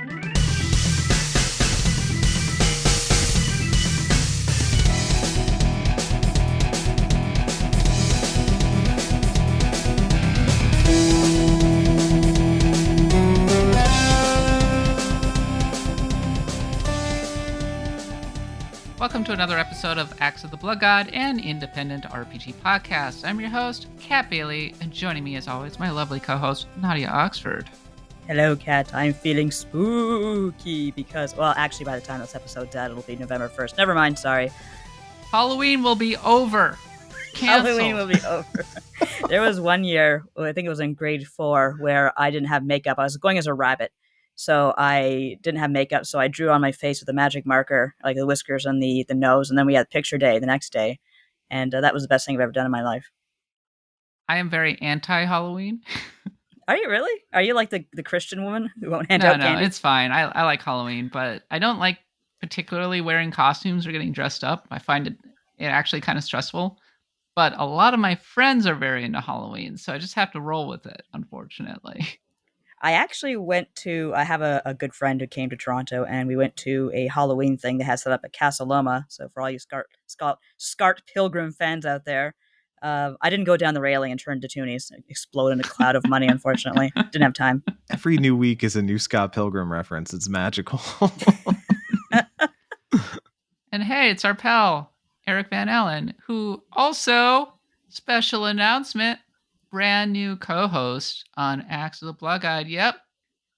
Welcome to another episode of Axe of the Blood God, an independent RPG podcast. I'm your host, Kat Bailey, and joining me as always, my lovely co-host, Nadia Oxford. Hello, Kat. I'm feeling spooky because, well, actually, by the time this episode's out, it'll be November 1st. Never mind, sorry. Halloween will be over. Canceled. Halloween will be over. There was one year, I think it was in grade 4, where I didn't have makeup. I was going as a rabbit, so I didn't have makeup, so I drew on my face with a magic marker, like the whiskers and the nose, and then we had picture day the next day, and that was the best thing I've ever done in my life. I am very anti-Halloween. Are you really? Are you like the Christian woman who won't hand out candy? No, it's fine. I like Halloween, but I don't like particularly wearing costumes or getting dressed up. I find it actually kind of stressful. But a lot of my friends are very into Halloween, so I just have to roll with it, unfortunately. I actually I have a good friend who came to Toronto, and we went to a Halloween thing that has set up at Casa Loma. So for all you Scart Pilgrim fans out there, I didn't go down the railing and turn to toonies, explode in a cloud of money, unfortunately. Didn't have time. Every new week is a new Scott Pilgrim reference. It's magical. And hey, it's our pal, Eric Van Allen, who also, special announcement, brand new co-host on Axe of the Blood God. Yep.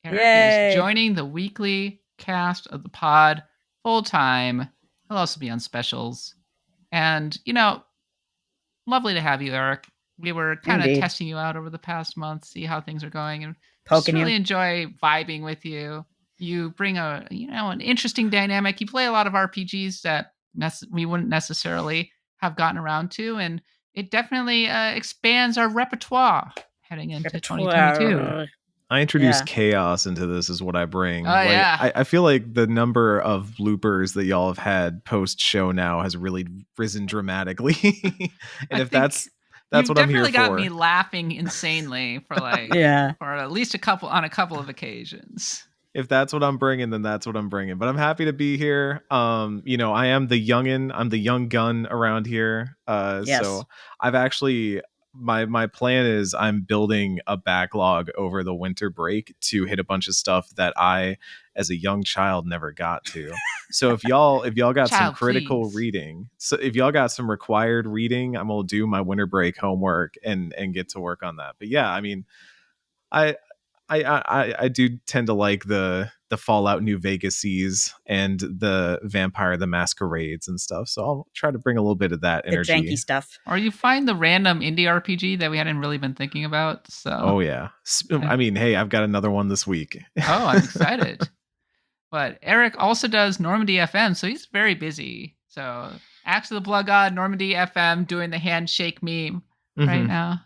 Eric is joining the weekly cast of the pod full time. He'll also be on specials. And, lovely to have you, Eric. We were kind of testing you out over the past month, see how things are going, and really enjoy vibing with you. You bring an interesting dynamic. You play a lot of RPGs that we wouldn't necessarily have gotten around to, and it definitely expands our repertoire heading into 2022. I introduced chaos into this is what I bring. Yeah. I feel like the number of bloopers that y'all have had post-show now has really risen dramatically. And if that's what I'm here for. You've definitely got me laughing insanely for for at least a couple of occasions. If that's what I'm bringing, then that's what I'm bringing. But I'm happy to be here. I am the youngin'. I'm the young gun around here. Yes. So I've actually, my plan is I'm building a backlog over the winter break to hit a bunch of stuff that I, as a young child, never got to. So if y'all got some critical reading, so if y'all got some required reading, I'm gonna do my winter break homework and get to work on that. But yeah, I mean, I do tend to like the Fallout New Vegas-ies and the Vampire the Masquerades and stuff. So I'll try to bring a little bit of that energy. The janky stuff. Or you find the random indie RPG that we hadn't really been thinking about. So. Oh, yeah. I mean, hey, I've got another one this week. Oh, I'm excited. But Eric also does Normandy FM, so he's very busy. So Axe of the Blood God, Normandy FM, doing the handshake meme right now.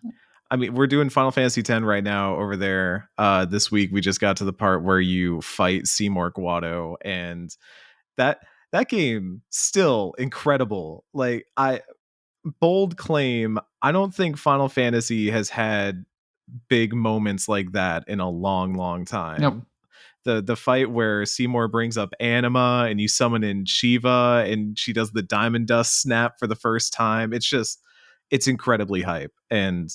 I mean, we're doing Final Fantasy X right now over there. This week, we just got to the part where you fight Seymour Guado, and that game still incredible. Like, bold claim, I don't think Final Fantasy has had big moments like that in a long, long time. Nope. The fight where Seymour brings up Anima and you summon in Shiva and she does the diamond dust snap for the first time. It's incredibly hype. And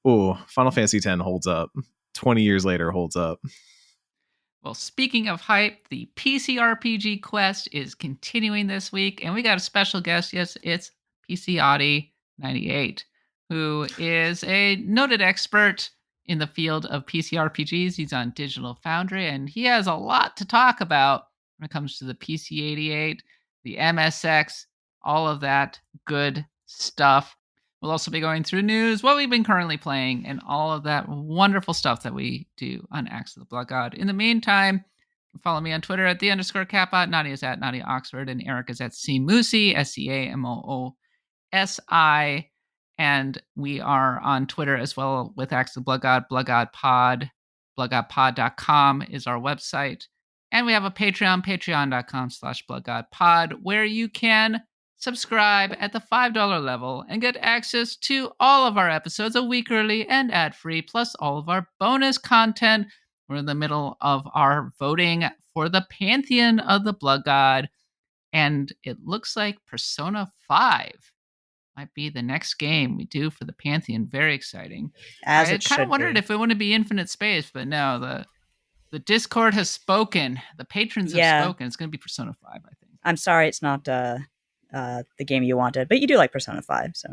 Final Fantasy X holds up. 20 years later, holds up. Well, speaking of hype, the PC RPG quest is continuing this week, and we got a special guest. Yes, it's PC Audi 98, who is a noted expert in the field of PC RPGs. He's on Digital Foundry, and he has a lot to talk about when it comes to the PC 88, the MSX, all of that good stuff. We'll also be going through news, what we've been currently playing, and all of that wonderful stuff that we do on Axe of the Blood God. In the meantime, follow me on Twitter at @the_Kappa. Nadia is at Nadia Oxford, and Eric is at CMoosi, SCAMOOSI. And we are on Twitter as well with Axe of the Blood God, Blood God Pod. BloodGodPod.com is our website. And we have a Patreon, patreon.com/BloodGodPod, where you can subscribe at the $5 level and get access to all of our episodes a week early and ad-free, plus all of our bonus content, We're in the middle of our voting for the Pantheon of the Blood God, and it looks like Persona 5 might be the next game we do for the Pantheon. Very exciting. As I it kind of should wondered be. if it wouldn't be Infinite Space, but no, the Discord has spoken. The patrons have Yeah. spoken. It's going to be Persona 5, I think. I'm sorry it's not the game you wanted, but you do like Persona 5, so.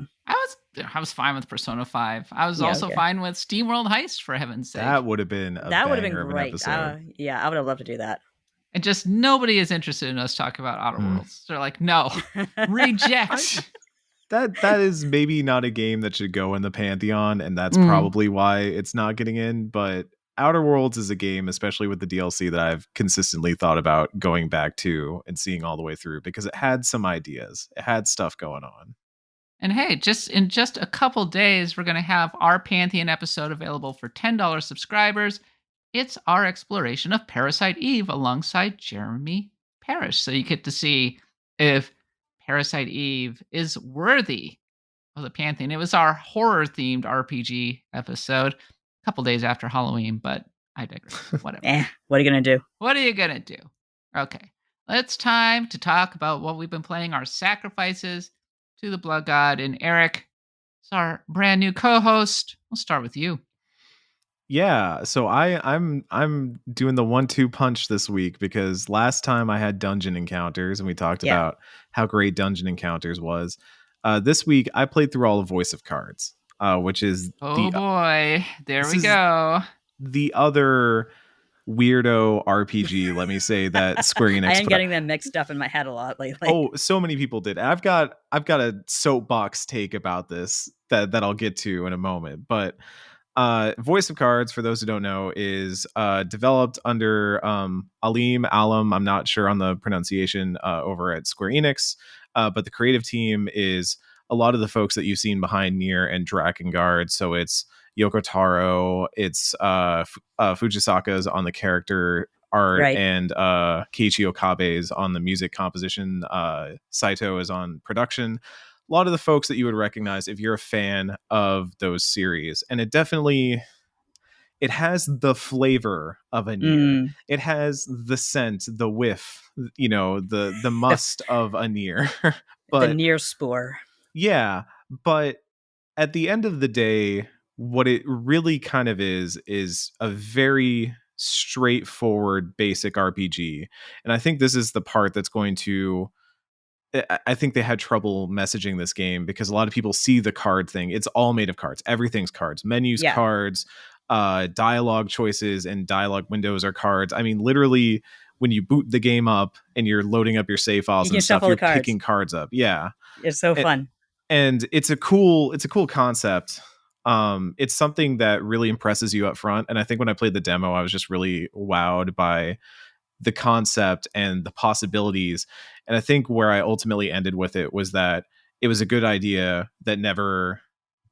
I was fine with Persona 5. I was Yeah, also okay. fine with SteamWorld Heist, for heaven's sake. That would have been a That would have been banger of an great. episode. Yeah, I would have loved to do that. And just nobody is interested in us talking about Outer Worlds. They're like, no, reject. That is maybe not a game that should go in the Pantheon, and that's Mm. probably why it's not getting in. But Outer Worlds is a game, especially with the DLC, that I've consistently thought about going back to and seeing all the way through because it had some ideas. It had stuff going on. And hey, in just a couple days, we're going to have our Pantheon episode available for $10 subscribers. It's our exploration of Parasite Eve alongside Jeremy Parrish. So you get to see if Parasite Eve is worthy of the Pantheon. It was our horror-themed RPG episode a couple days after Halloween, but I digress. Whatever. What are you going to do? What are you going to do? Okay, it's time to talk about what we've been playing, our sacrifices to the Blood God. And Eric is our brand new co-host. We'll start with you. Yeah, so I'm doing the 1-2 punch this week because last time I had dungeon encounters and we talked about how great dungeon encounters was. This week I played through all of Voice of Cards, which is boy, there we go. The other weirdo RPG, let me say, that Square Enix. I am getting them mixed up in my head a lot lately. Oh, so many people did. I've got a soapbox take about this that I'll get to in a moment, but. Voice of Cards, for those who don't know, is developed under Alim. I'm not sure on the pronunciation over at Square Enix, but the creative team is a lot of the folks that you've seen behind Nier and Drakengard. So it's Yoko Taro, it's Fujisaka's on the character art, Right. and Keiichi Okabe's on the music composition. Saito is on production. A lot of the folks that you would recognize if you're a fan of those series. And it has the flavor of a Nier. It has the scent, the whiff, the must of a Nier. But the Nier spore. Yeah, but at the end of the day, what it really kind of is a very straightforward basic RPG. And I think this is the part that's going to I think they had trouble messaging this game because a lot of people see the card thing. It's all made of cards. Everything's cards. Menus, cards, dialogue choices and dialogue windows are cards. I mean, literally, when you boot the game up and you're loading up your save files and stuff, you're picking cards up. Yeah. It's so fun. And it's a cool concept. It's something that really impresses you up front. And I think when I played the demo, I was just really wowed by the concept and the possibilities. And I think where I ultimately ended with it was that it was a good idea that never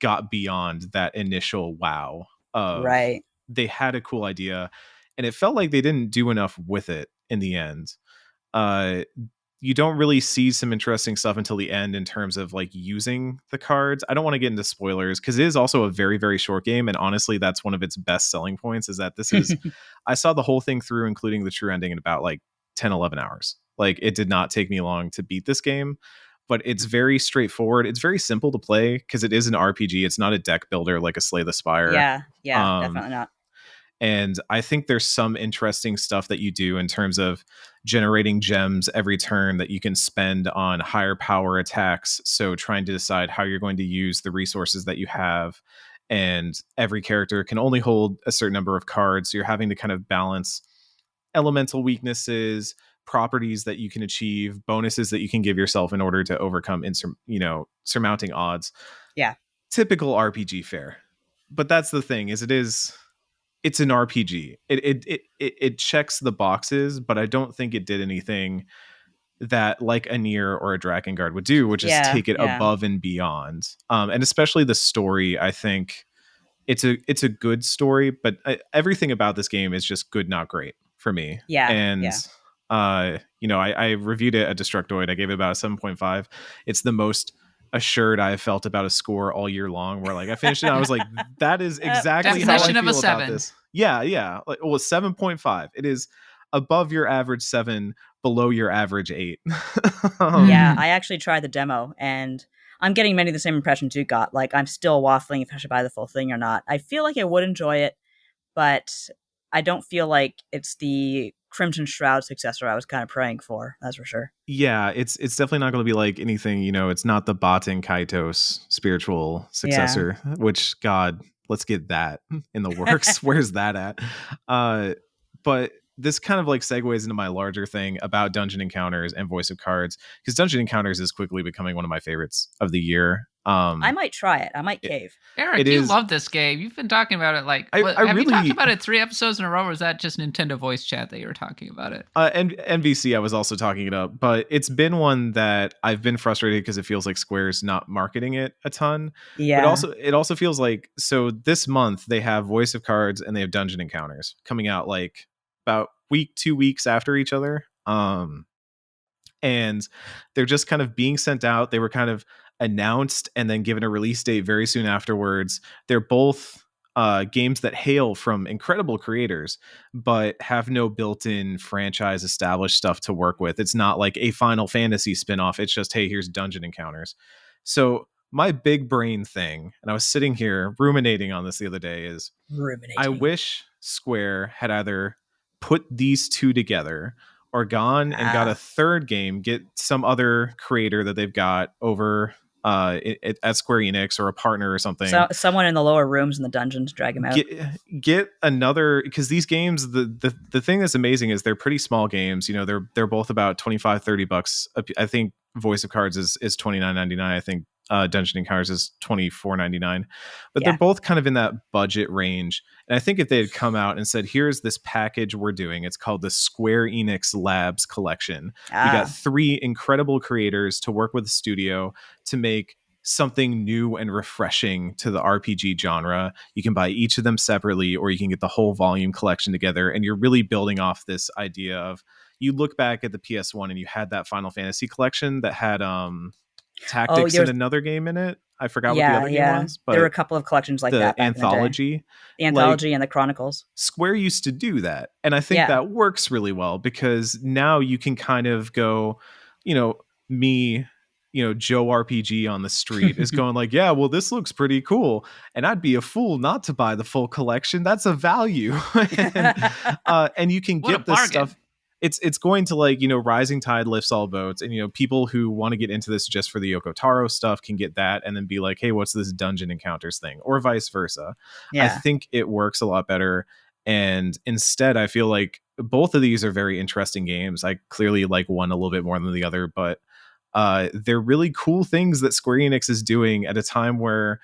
got beyond that initial wow of they had a cool idea and it felt like they didn't do enough with it in the end. You don't really see some interesting stuff until the end in terms of like using the cards. I don't want to get into spoilers because it is also a very, very short game. And honestly, that's one of its best selling points is that this is, I saw the whole thing through, including the true ending in about like 10, 11 hours. Like it did not take me long to beat this game, but it's very straightforward. It's very simple to play because it is an RPG. It's not a deck builder like a Slay the Spire. Yeah, definitely not. And I think there's some interesting stuff that you do in terms of generating gems every turn that you can spend on higher power attacks. So trying to decide how you're going to use the resources that you have. And every character can only hold a certain number of cards. So you're having to kind of balance elemental weaknesses, properties that you can achieve, bonuses that you can give yourself in order to overcome surmounting odds. Yeah. Typical RPG fare. But that's the thing, it's an RPG. It checks the boxes, but I don't think it did anything that like a Nier or a Drakengard would do, which is take it above and beyond. And especially the story, I think it's a good story, but everything about this game is just good, not great for me. Yeah. And I reviewed it at Destructoid. I gave it about a 7.5. It's the most assured I have felt about a score all year long, where like I finished it and I was like, that is exactly how I Definition of a feel about 7. this. Yeah. Like, well, 7.5. It is above your average 7, below your average 8. Yeah, I actually tried the demo, and I'm getting many of the same impressions you got. Like, I'm still waffling if I should buy the full thing or not. I feel like I would enjoy it, but I don't feel like it's the Crimson Shroud successor I was kind of praying for. That's for sure. Yeah, it's definitely not going to be like anything, it's not the Baten Kaitos spiritual Yeah. successor, which, God, let's get that in the works. Where's that at? But this kind of like segues into my larger thing about dungeon encounters and voice of cards, because dungeon encounters is quickly becoming one of my favorites of the year. I might try it. I might cave. Eric, you love this game. You've been talking about it like, have you talked about it 3 episodes in a row, or is that just Nintendo voice chat that you were talking about it? And NVC, I was also talking it up, but it's been one that I've been frustrated because it feels like Square's not marketing it a ton. Yeah. But it also feels like, so this month they have voice of cards and they have dungeon encounters coming out like about 2 weeks after each other. And they're just kind of being sent out. They were kind of announced and then given a release date very soon afterwards. They're both games that hail from incredible creators, but have no built-in franchise established stuff to work with. It's not like a Final Fantasy spinoff. It's just, hey, here's dungeon encounters. So my big brain thing, and I was sitting here ruminating on this the other day, is I wish Square had either put these two together or gone and got a third game, get some other creator that they've got over at Square Enix or a partner or something. So someone in the lower rooms in the dungeons, drag him out. Get another, because these games, the thing that's amazing is they're pretty small games. They're both about $25-$30. I think Voice of Cards is $29.99. I think Dungeon Encounters is $24.99, but they're both kind of in that budget range. And I think if they had come out and said, here's this package we're doing, it's called the Square Enix Labs Collection. We got 3 incredible creators to work with the studio to make something new and refreshing to the RPG genre. You can buy each of them separately, or you can get the whole volume collection together. And you're really building off this idea of, you look back at the PS1 and you had that Final Fantasy collection that had tactics and another game in it. I forgot what the other game was, but there were a couple of collections like that. Anthology, the Anthology and the Chronicles. Square used to do that, and I think that works really well, because now you can kind of go, me, Joe RPG on the street is going like, yeah, well, this looks pretty cool, and I'd be a fool not to buy the full collection. That's a value, and you can get this stuff. It's going to, like, rising tide lifts all boats, and people who want to get into this just for the Yoko Taro stuff can get that and then be like, hey, what's this dungeon encounters thing, or vice versa. I think it works a lot better. And instead, I feel like both of these are very interesting games. I clearly like one a little bit more than the other, but they're really cool things that Square Enix is doing at a time where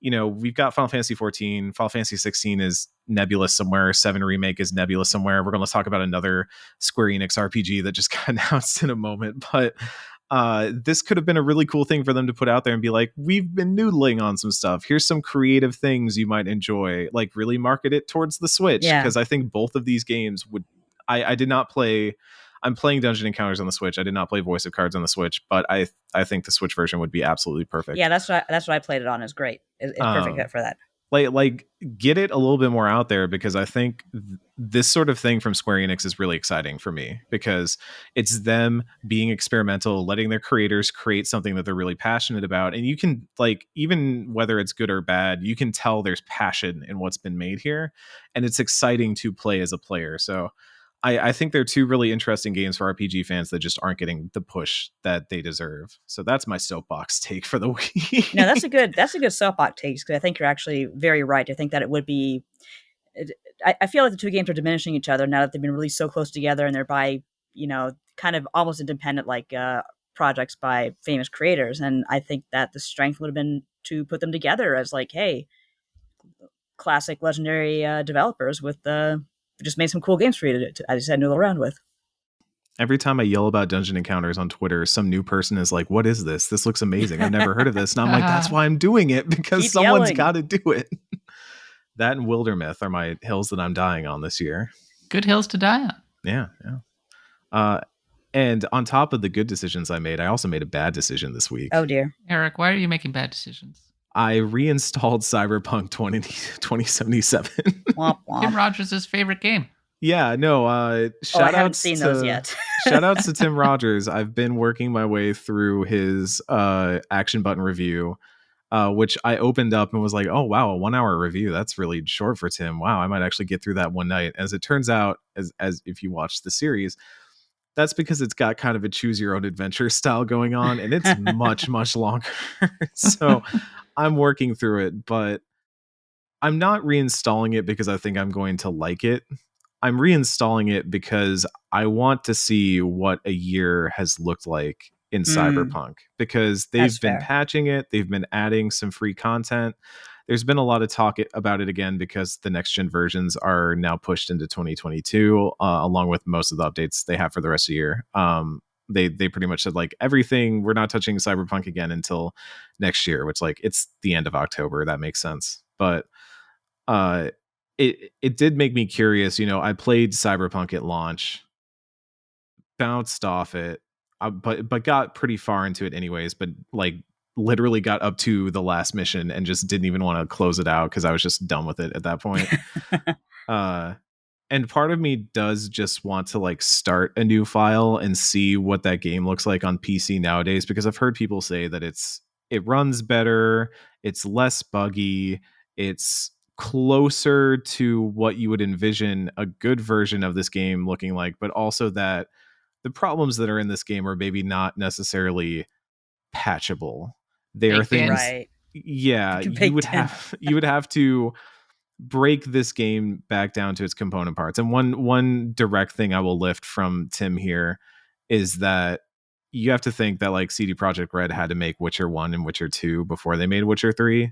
we've got Final Fantasy 14, Final Fantasy 16 is nebulous somewhere, 7 Remake is nebulous somewhere. We're going to talk about another Square Enix RPG that just got announced in a moment, but this could have been a really cool thing for them to put out there and be like, we've been noodling on some stuff. Here's some creative things you might enjoy, like really market it towards the Switch. Because I think both of these games would, I did not play, I'm playing Dungeon Encounters on the Switch. I did not play Voice of Cards on the Switch, but I think the Switch version would be absolutely perfect. Yeah, that's what I played it on. Is great. It's perfect for that. Like get it a little bit more out there, because I think this sort of thing from Square Enix is really exciting for me, because it's them being experimental, letting their creators create something that they're really passionate about. And you can, like, even whether it's good or bad, you can tell there's passion in what's been made here, and it's exciting to play as a player. So I think they're 2 really interesting games for RPG fans that just aren't getting the push that they deserve. So that's my soapbox take for the week. No, that's a good soapbox take, because I think you're actually very right. I think that it would be. I feel like the 2 games are diminishing each other now that they've been released so close together, and they're by kind of almost independent projects by famous creators. And I think that the strength would have been to put them together as like, hey, classic legendary developers with just made some cool games for you to as you said, noodle around with. Every time I yell about Dungeon Encounters on Twitter, some new person is like, what is this? This looks amazing. I've never heard of this. And I'm like, that's why I'm doing it, because Keep someone's yelling. got to do it. That and Wildermyth are my hills that I'm dying on this year. Good hills to die on. Yeah. And on top of the good decisions I made, I also made a bad decision this week. Oh dear. Eric, why are you making bad decisions? I reinstalled Cyberpunk 2077. Womp womp. Tim Rogers' favorite game. Yeah, no, I shout haven't outs seen to those yet. shout outs to Tim Rogers. I've been working my way through his action button review, which I opened up and was like, oh wow, a 1 hour review. That's really short for Tim. Wow, I might actually get through that one night. As it turns out, as if you watch the series, that's because it's got kind of a choose your own adventure style going on, and it's much, much longer. So I'm working through it, but I'm not reinstalling it because I think I'm going to like it. I'm reinstalling it because I want to see what a year has looked like in Cyberpunk, because they've been patching it, they've been adding some free content. There's been a lot of talk about it again because the next gen versions are now pushed into 2022, along with most of the updates they have for the rest of the year. They pretty much said like everything, we're not touching Cyberpunk again until next year, which like it's the end of October. That makes sense. But it did make me curious. I played Cyberpunk at launch, bounced off it, but got pretty far into it anyways. But like literally got up to the last mission and just didn't even want to close it out because I was just done with it at that point. And part of me does just want to like start a new file and see what that game looks like on PC nowadays, because I've heard people say that it runs better, it's less buggy, it's closer to what you would envision a good version of this game looking like, but also that the problems that are in this game are maybe not necessarily patchable. They are things, right. Yeah, you would have to break this game back down to its component parts. And one direct thing I will lift from Tim here is that you have to think that like CD Projekt Red had to make Witcher 1 and Witcher 2 before they made Witcher 3.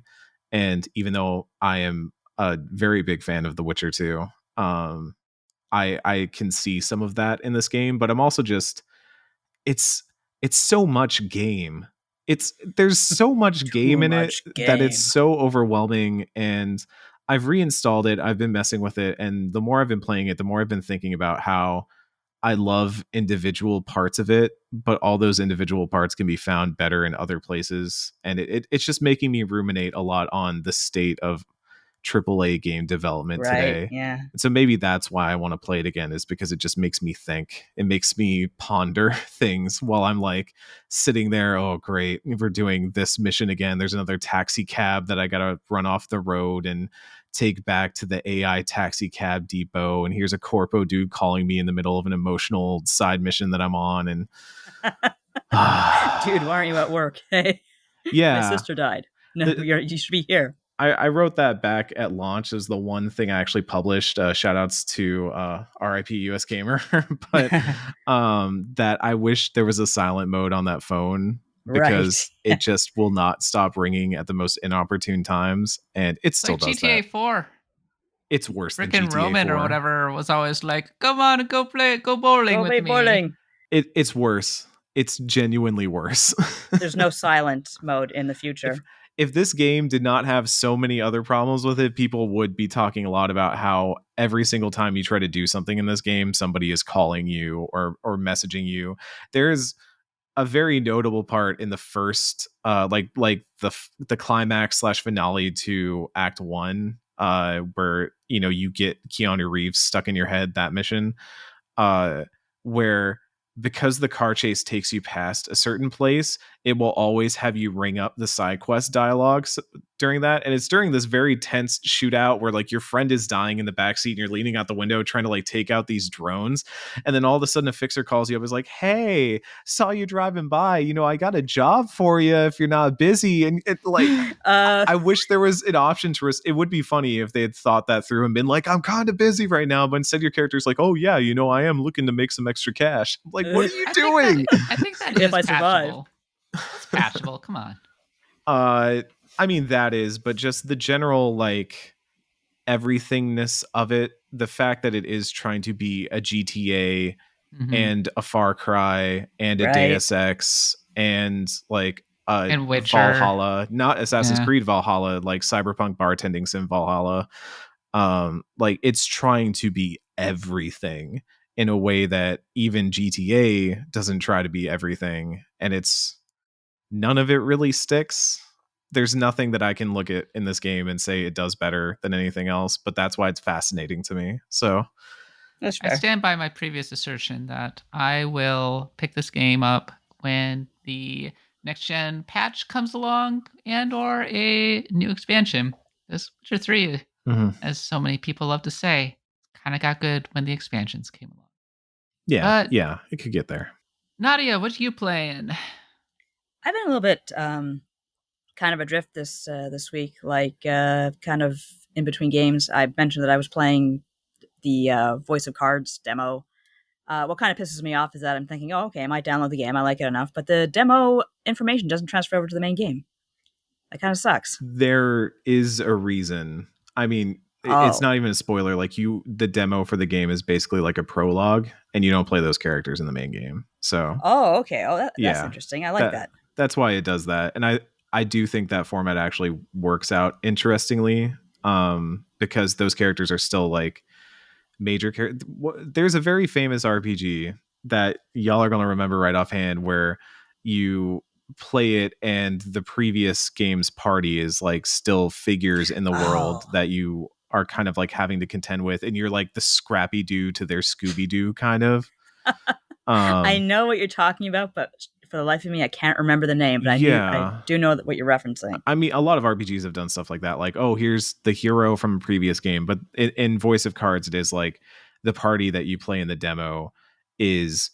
And even though I am a very big fan of The Witcher 2, I can see some of that in this game, but I'm also just it's so much game. There's so much game in it that it's so overwhelming. And I've reinstalled it, I've been messing with it, and the more I've been playing it, the more I've been thinking about how I love individual parts of it, but all those individual parts can be found better in other places. And it's just making me ruminate a lot on the state of AAA game development today. Yeah. And so maybe that's why I want to play it again, is because it just makes me think. It makes me ponder things while I'm like sitting there. Oh, great. We're doing this mission again. There's another taxi cab that I got to run off the road and take back to the AI taxi cab depot. And here's a corpo dude calling me in the middle of an emotional side mission that I'm on. And dude, why aren't you at work? Hey, yeah, my sister died. No, you should be here. I wrote that back at launch as the one thing I actually published. Shout outs to RIP US Gamer. But that I wish there was a silent mode on that phone, because it just will not stop ringing at the most inopportune times. And it still does GTA that. 4. It's worse than Frickin' GTA Roman 4. or whatever was always like, come on, go bowling with me. Bowling. It's worse. It's genuinely worse. There's no silent mode in the future. If this game did not have so many other problems with it, people would be talking a lot about how every single time you try to do something in this game, somebody is calling you or messaging you. There's a very notable part in the first, like the climax / finale to Act 1, where you get Keanu Reeves stuck in your head. That mission, where because the car chase takes you past a certain place, it will always have you ring up the side quest dialogues during that. And it's during this very tense shootout where like your friend is dying in the backseat and you're leaning out the window trying to like take out these drones. And then all of a sudden a fixer calls you up, is like, hey, saw you driving by. I got a job for you if you're not busy. And it like, I wish there was an option to it would be funny if they had thought that through and been like, I'm kind of busy right now. But instead your character's like, oh yeah, I am looking to make some extra cash. I'm like, what are you doing? I think that is patchable. It's patchable. Come on. I mean, that is, but just the general like everythingness of it, the fact that it is trying to be a GTA and a Far Cry and a Deus Ex and like and Witcher. Valhalla, not Assassin's Creed Valhalla, like Cyberpunk bartending sim Valhalla. Like it's trying to be everything. in a way that even GTA doesn't try to be everything, and it's none of it really sticks. There's nothing that I can look at in this game and say it does better than anything else, but that's why it's fascinating to me. So That's I fair. stand by my previous assertion that I will pick this game up when the next gen patch comes along and or a new expansion. This Witcher 3, as so many people love to say, kind of got good when the expansions came along. yeah, But it could get there. Nadia, what are you playing? I've been a little bit kind of adrift this week, like kind of in between games. I mentioned that I was playing the Voice of Cards demo. What kind of pisses me off is that I'm thinking, oh, okay, I might download the game. I like it enough, but the demo information doesn't transfer over to the main game. That kind of sucks. There is a reason. I mean, it's Oh. not even a spoiler. Like the demo for the game is basically like a prologue, and you don't play those characters in the main game. So Oh, okay. Oh, that's yeah, interesting. I like that. That's why it does that, and I do think that format actually works out interestingly, because those characters are still like major characters. There's a very famous RPG that y'all are gonna remember right offhand where you play it and the previous game's party is like still figures in the world Oh. that you are kind of like having to contend with, and you're like the Scrappy Doo to their Scooby Doo kind of. I know what you're talking about, but for the life of me, I can't remember the name. But I do know what you're referencing. I mean, a lot of RPGs have done stuff like that. Like, oh, here's the hero from a previous game. But in Voice of Cards, it is like the party that you play in the demo is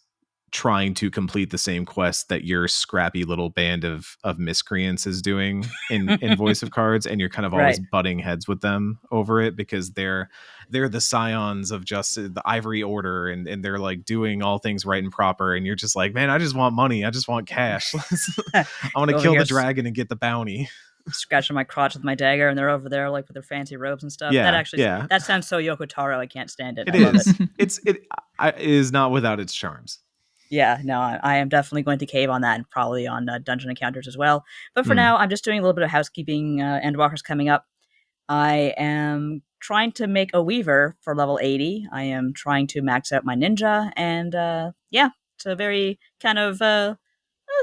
trying to complete the same quest that your scrappy little band of miscreants is doing in Voice of Cards, and you're kind of always butting heads with them over it because they're the scions of just the Ivory Order, and they're like doing all things right and proper, and you're just like, man, I just want money, I just want cash. I want to kill the dragon and get the bounty. Scratching my crotch with my dagger, and they're over there like with their fancy robes and stuff. Yeah, that sounds so Yoko Taro. I can't stand it. It is. It is not without its charms. Yeah, no, I am definitely going to cave on that, and probably on dungeon encounters as well. But for now, I'm just doing a little bit of housekeeping. Endwalker's coming up. I am trying to make a weaver for level 80. I am trying to max out my ninja, and it's a very kind of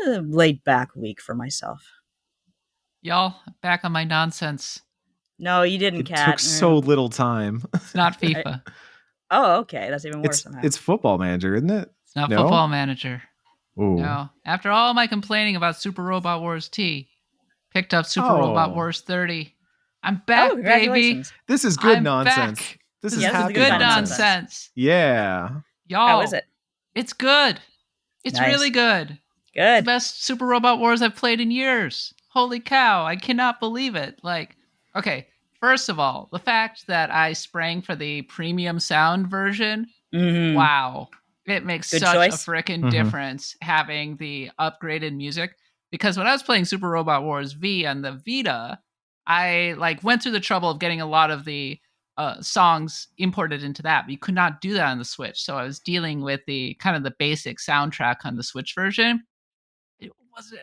laid back week for myself. Y'all, back on my nonsense. No, you didn't, It Kat. took so little time. It's not FIFA. Oh, okay. That's even worse somehow. It's Football Manager, isn't it? It's not Football Manager. Ooh. No. After all my complaining about Super Robot Wars T, picked up Super Robot Wars 30. I'm back, baby. This is good I'm nonsense. Back. This is good nonsense. Yeah. Y'all. How is it? It's good. It's really good. Good. It's the best Super Robot Wars I've played in years. Holy cow. I cannot believe it. Like, okay, first of all, the fact that I sprang for the premium sound version, wow. It makes such a freaking difference having the upgraded music. Because when I was playing Super Robot Wars V on the Vita, I like went through the trouble of getting a lot of the songs imported into that, but you could not do that on the Switch. So I was dealing with the kind of the basic soundtrack on the Switch version.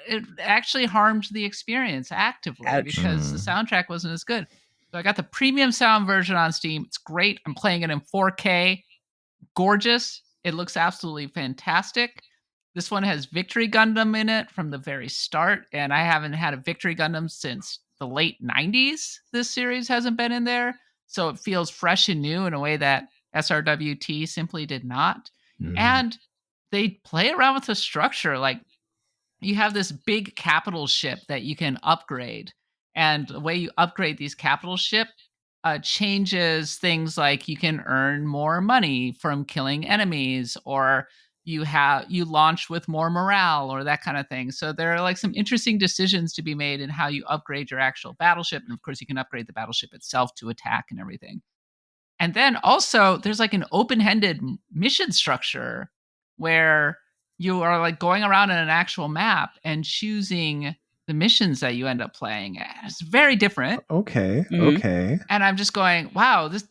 It actually harmed the experience actively because the soundtrack wasn't as good. So I got the premium sound version on Steam. It's great. I'm playing it in 4K. Gorgeous. It looks absolutely fantastic. This one has Victory Gundam in it from the very start, and I haven't had a Victory Gundam since the late 90s. This series hasn't been in there, so it feels fresh and new in a way that SRWT simply did not. And they play around with the structure. Like, you have this big capital ship that you can upgrade, and the way you upgrade these capital ship changes things like you can earn more money from killing enemies, or you launch with more morale, or that kind of thing. So there are like some interesting decisions to be made in how you upgrade your actual battleship, and of course you can upgrade the battleship itself to attack and everything. And then also there's like an open-ended mission structure where you are like going around in an actual map and choosing the missions that you end up playing. It's very different. Okay. And I'm just going, wow, this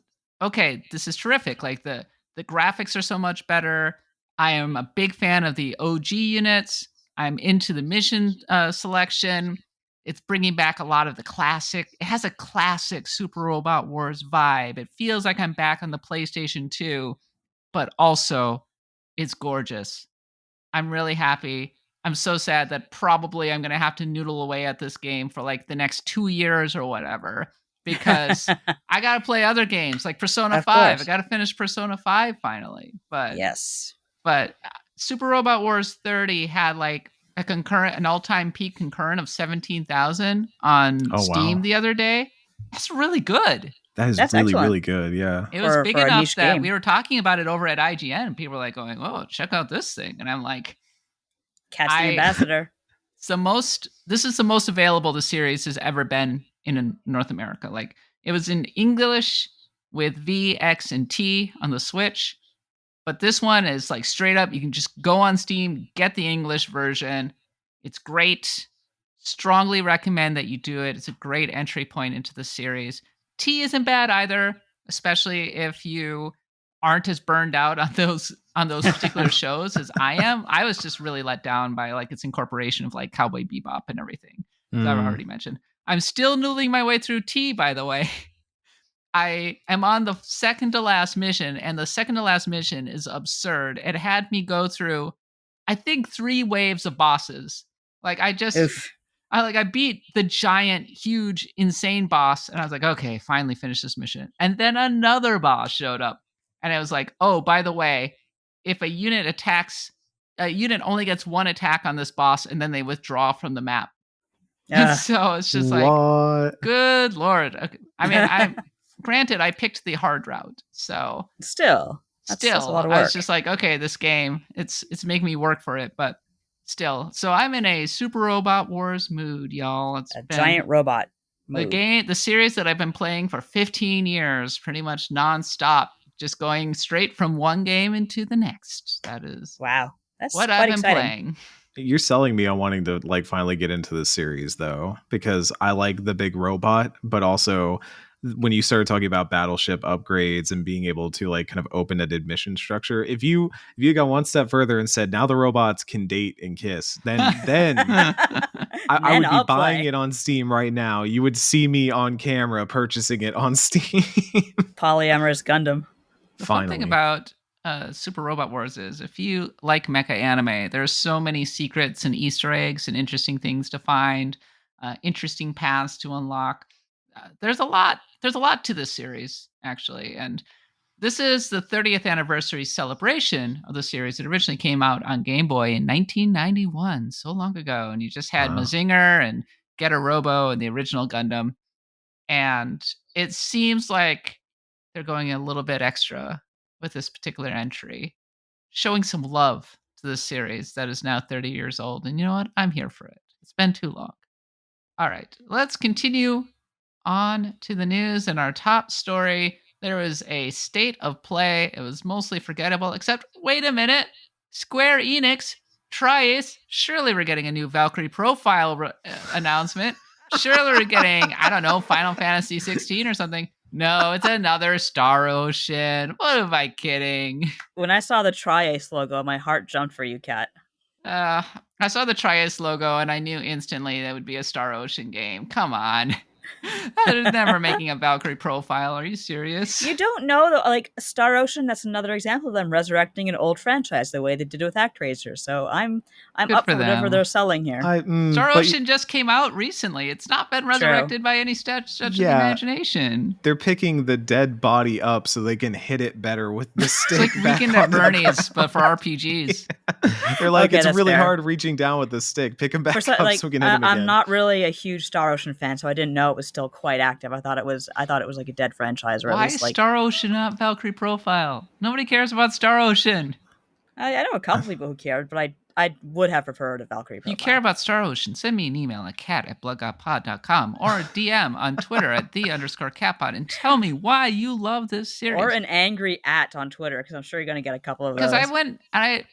is terrific. Like the graphics are so much better. I am a big fan of the OG units. I'm into the mission selection. It's bringing back a lot of the classic. It has a classic Super Robot Wars vibe. It feels like I'm back on the PlayStation 2. but also it's gorgeous. I'm really happy. I'm so sad that probably I'm going to have to noodle away at this game for like the next 2 years or whatever, because I got to play other games like Persona Of 5. I course. got to finish Persona 5 finally. Yes. But Super Robot Wars 30 had like an all-time peak concurrent of 17,000 on Oh, Steam wow. the other day. That's really good. That's really, excellent. really good. Yeah. It was big for a enough niche that game. we were talking about it over at IGN, and people were like going, "Oh, check out this thing," and I'm like, Cat's the ambassador. This is the most available the series has ever been in North America. Like, it was in English with V, X, and T on the Switch, but this one is like straight up. You can just go on Steam, get the English version. It's great. Strongly recommend that you do it. It's a great entry point into the series. T isn't bad either, especially if you aren't as burned out on those particular shows as I am. I was just really let down by like its incorporation of like Cowboy Bebop and everything, as I've already mentioned. I'm still noodling my way through T, by the way. I am on the second to last mission, and the second to last mission is absurd. It had me go through, I think, 3 waves of bosses. Like Oof. I beat the giant, huge, insane boss, and I was like, okay, finally finish this mission. And then another boss showed up, and I was like, oh, by the way, if a unit only gets 1 attack on this boss, and then they withdraw from the map. And so it's just like, good Lord. Okay. I mean, granted, I picked the hard route, so Still, that's a lot of work. I was just like, okay, this game, it's making me work for it, but still. So I'm in a Super Robot Wars mood, y'all. It's been giant robot mood. The series that I've been playing for 15 years, pretty much nonstop, just going straight from one game into the next. That is wow. That's what quite I've been exciting. playing. You're selling me on wanting to like finally get into this series though, because I like the big robot, but also when you started talking about battleship upgrades and being able to like kind of open an admission structure, if you got one step further and said now the robots can date and kiss, then I would be buying it on Steam right now. You would see me on camera purchasing it on Steam. Polyamorous Gundam. The fun thing about Super Robot Wars is if you like mecha anime, there's so many secrets and Easter eggs and interesting things to find, interesting paths to unlock. There's a lot to this series, actually. And this is the 30th anniversary celebration of the series. It originally came out on Game Boy in 1991, so long ago. And you just had Mazinger and Getter Robo and the original Gundam. And it seems like they're going a little bit extra with this particular entry, showing some love to this series that is now 30 years old. And you know what? I'm here for it. It's been too long. All right, let's continue on to the news. And our top story, there was a state of play. It was mostly forgettable, except, wait a minute, Square Enix, Triace, surely we're getting a new Valkyrie profile announcement. Surely we're getting, I don't know, Final Fantasy 16 or something. No, it's another Star Ocean. What am I kidding? When I saw the Triace logo, my heart jumped for you, Kat. I saw the Triace logo and I knew instantly that would be a Star Ocean game. Come on. That is never making a Valkyrie profile. Are you serious? You don't know, though. Like Star Ocean, that's another example of them resurrecting an old franchise the way they did it with ActRaiser. So I'm up for whatever they're selling here. Star Ocean just came out recently. It's not been resurrected by any stretch of the imagination. They're picking the dead body up so they can hit it better with the stick. It's like Weekend at Bernie's, but for RPGs. Yeah. They're like, it's really hard reaching down with the stick. Pick them back up so we can hit them again. I'm not really a huge Star Ocean fan, so I didn't know it was still quite active. I thought it was like a dead franchise, or Why at least like Star Ocean not Valkyrie profile? Nobody cares about Star Ocean. I know a couple people who cared, but I would have preferred a Valkyrie profile. You care about Star Ocean? Send me an email at cat@bloodgodpod.com or a DM on Twitter at @the_catpod and tell me why you love this series. Or an angry @ on Twitter, because I'm sure you're going to get a couple of those. Because when I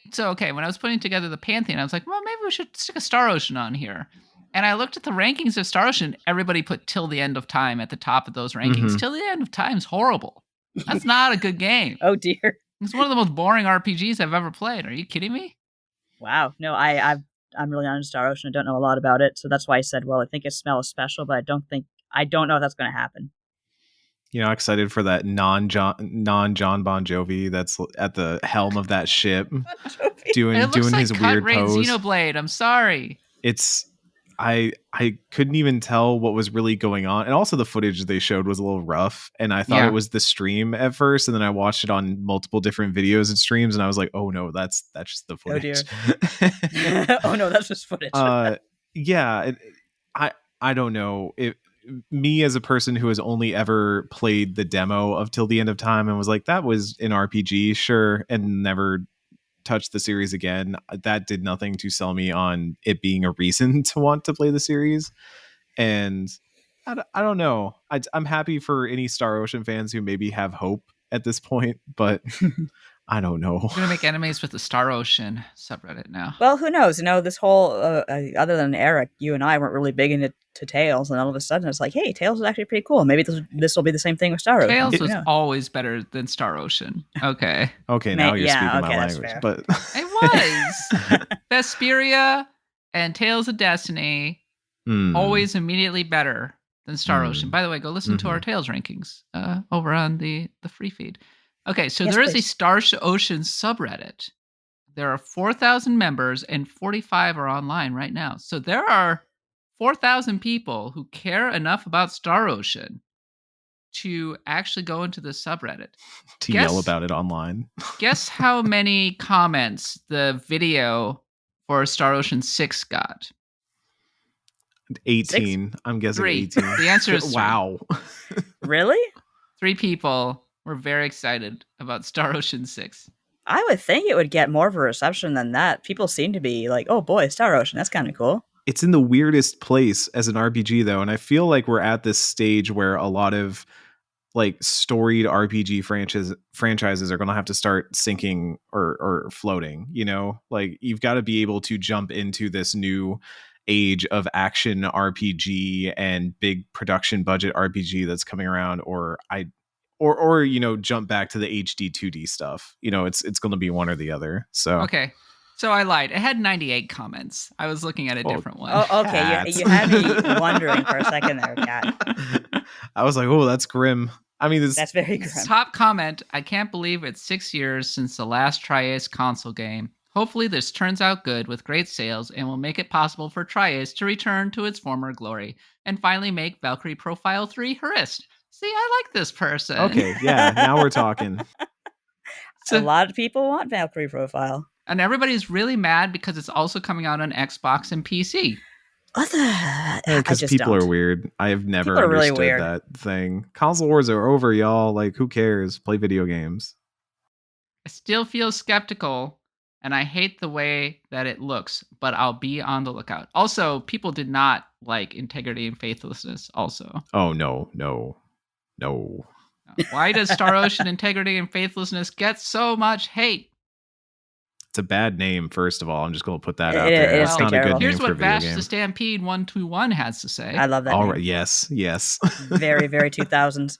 was putting together the Pantheon, I was like, well, maybe we should stick a Star Ocean on here. And I looked at the rankings of Star Ocean. Everybody put Till the End of Time at the top of those rankings. Mm-hmm. Till the End of Time's horrible. That's not a good game. Oh, dear. It's one of the most boring RPGs I've ever played. Are you kidding me? Wow. No, I'm really not into Star Ocean. I don't know a lot about it. So that's why I said, well, I think it smells special, but I don't know if that's going to happen. Excited for that non-John Bon Jovi that's at the helm of that ship, doing It looks like his cut weird rate pose. Xenoblade. I'm sorry. It's I couldn't even tell what was really going on, and also the footage they showed was a little rough, and I thought Yeah. it was the stream at first, and then I watched it on multiple different videos and streams, and I was like, oh no, that's just the footage. Oh no, that's just footage. Yeah, I don't know. Me as a person who has only ever played the demo of Till the End of Time and was like, that was an RPG, sure, and never touched the series again, that did nothing to sell me on it being a reason to want to play the series. And I don't know. I'm happy for any Star Ocean fans who maybe have hope at this point, but I don't know. I'm going to make enemies with the Star Ocean subreddit now. Well, who knows? This whole other than Eric, you and I weren't really big into Tales, and all of a sudden it's like, hey, Tales is actually pretty cool. Maybe this will be the same thing with Star Ocean. Tales was always better than Star Ocean. Okay. Now you're speaking my language, but it was Vesperia and Tales of Destiny always immediately better than Star Ocean. By the way, go listen to our Tales rankings over on the free feed. Okay, so there is a Star Ocean subreddit. There are 4,000 members and 45 are online right now. So there are 4,000 people who care enough about Star Ocean to actually go into the subreddit. To yell about it online. Guess how many comments the video for Star Ocean 6 got? 18. 6? I'm guessing 3. 18. The answer is 3. Wow. Really? 3 people were very excited about Star Ocean 6. I would think it would get more of a reception than that. People seem to be like, oh boy, Star Ocean, that's kind of cool. It's in the weirdest place as an RPG, though, and I feel like we're at this stage where a lot of like storied RPG franchises are going to have to start sinking or floating. Like you've got to be able to jump into this new age of action RPG and big production budget RPG that's coming around, or jump back to the HD 2D stuff. It's going to be one or the other. So okay, so I lied. It had 98 comments. I was looking at a different one. Oh, okay. You had me wondering for a second there, Kat. I was like, oh, that's grim. I mean, that's very grim. Top comment: I can't believe it's 6 years since the last Tri-Ace console game. Hopefully this turns out good with great sales and will make it possible for Tri-Ace to return to its former glory and finally make Valkyrie Profile 3 Harist. See, I like this person. Okay, yeah, now we're talking. So, a lot of people want Valkyrie Profile. And everybody's really mad because it's also coming out on Xbox and PC. Because people are weird. I have never understood really that thing. Console wars are over, y'all. Like, who cares? Play video games. I still feel skeptical, and I hate the way that it looks, but I'll be on the lookout. Also, people did not like integrity and faithlessness also. Oh, no. Why does Star Ocean integrity and faithlessness get so much hate? It's a bad name, first of all. I'm just going to put that out there. It's not a good name for a video game. Here's what Vash the Stampede 121 has to say. I love that All name. right, yes. Very, very 2000s.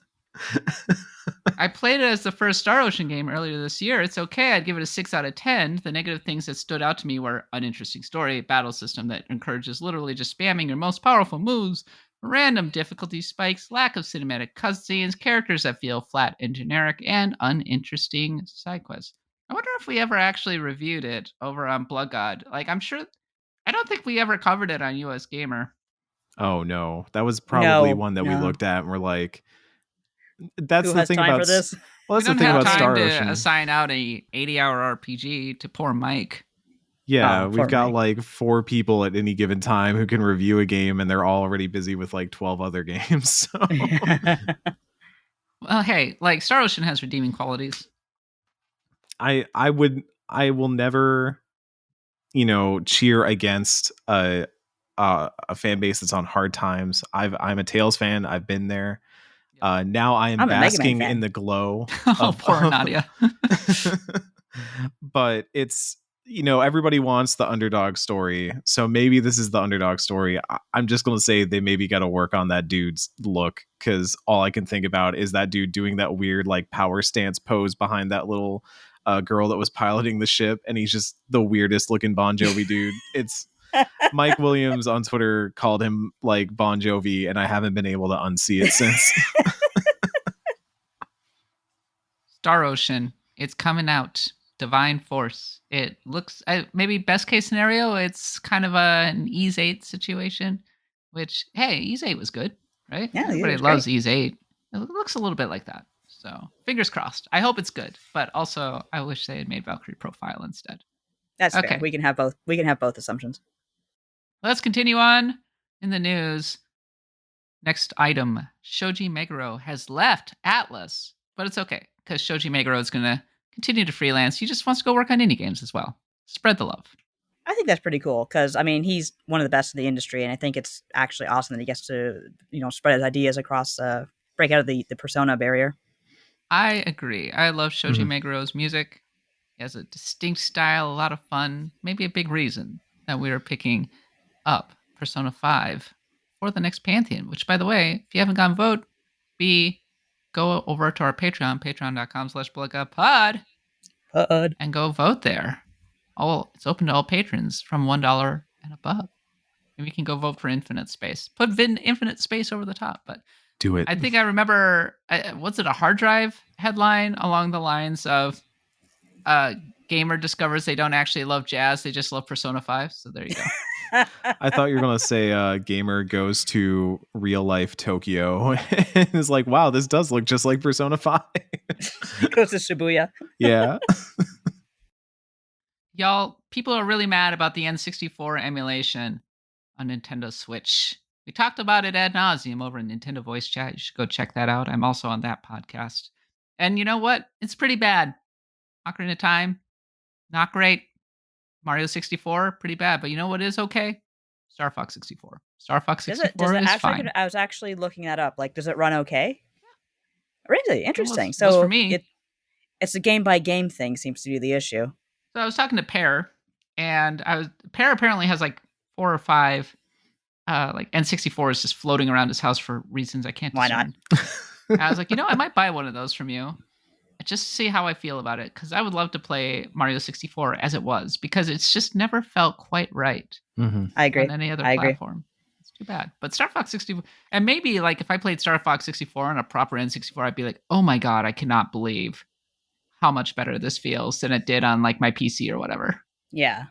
I played it as the first Star Ocean game earlier this year. It's okay. I'd give it a 6 out of 10. The negative things that stood out to me were uninteresting story, battle system that encourages literally just spamming your most powerful moves, random difficulty spikes, lack of cinematic cutscenes, characters that feel flat and generic, and uninteresting side quests. I wonder if we ever actually reviewed it over on Blood God. Like, I don't think we ever covered it on US Gamer. Oh, no. That was probably one that we looked at and we're like, that's the thing about this. Well, that's the thing about Star Ocean. We don't have time to assign out a 80-hour RPG to poor Mike. Yeah, we've got like 4 people at any given time who can review a game, and they're all already busy with like 12 other games. So. Well, hey, like Star Ocean has redeeming qualities. I will never, cheer against a fan base that's on hard times. I'm a Tales fan. I've been there. Now I am basking in the glow. Oh, poor Nadia. But it's, everybody wants the underdog story. So maybe this is the underdog story. I'm just going to say they maybe got to work on that dude's look, because all I can think about is that dude doing that weird like power stance pose behind that little girl that was piloting the ship. And he's just the weirdest looking Bon Jovi dude. It's Mike Williams on Twitter called him like Bon Jovi, and I haven't been able to unsee it since. Star Ocean. It's coming out. Divine Force. It looks maybe best case scenario. It's kind of an Ease 8 situation, which hey, Ease 8 was good, right? Yeah, Everybody it was loves great. Ease 8. It looks a little bit like that. So fingers crossed. I hope it's good, but also I wish they had made Valkyrie Profile instead. That's fair. Okay, We can have both. We can have both assumptions. let's continue on in the news. Next item, Shoji Meguro has left Atlas, but it's okay because Shoji Meguro is going to continue to freelance. He just wants to go work on indie games as well. Spread the love. I think that's pretty cool because I mean he's one of the best in the industry, and I think it's actually awesome that he gets to spread his ideas across, break out of the persona barrier. I agree. I love Shoji Mhm. Meguro's music. He has a distinct style, a lot of fun. Maybe a big reason that we are picking up Persona 5 for the next Pantheon, which, by the way, if you haven't gone vote, go over to our Patreon, patreon.com/bloodgodpod, and go vote there. It's open to all patrons from $1 and above. Maybe you can go vote for Infinite Space. Put Infinite Space over the top, but Do it. I think I remember, what's it, a hard drive headline along the lines of gamer discovers they don't actually love jazz, they just love Persona 5. So there you go. I thought you were gonna say gamer goes to real life Tokyo and is like, wow, this does look just like Persona 5. Goes to Shibuya. Yeah. Y'all, people are really mad about the N64 emulation on Nintendo Switch. We talked about it ad nauseum over in Nintendo Voice Chat. You should go check that out. I'm also on that podcast. And you know what? It's pretty bad. Ocarina of Time, not great. Mario 64, pretty bad. But you know what is okay? Star Fox 64. Star Fox 64 is fine. I was actually looking that up. Like, does it run okay? Really interesting. Was So for me. It's a game by game thing seems to be the issue. So I was talking to Pear, and Pear apparently has like 4 or 5 like N64s just floating around his house for reasons I can't discern. Why not? I was like, I might buy one of those from you just to see how I feel about it, because I would love to play Mario 64 as it was, because it's just never felt quite right. Mm-hmm. I agree. On any other platform. It's too bad. But Star Fox 64, and maybe like if I played Star Fox 64 on a proper N64, I'd be like, oh my god, I cannot believe how much better this feels than it did on like my PC or whatever. Yeah.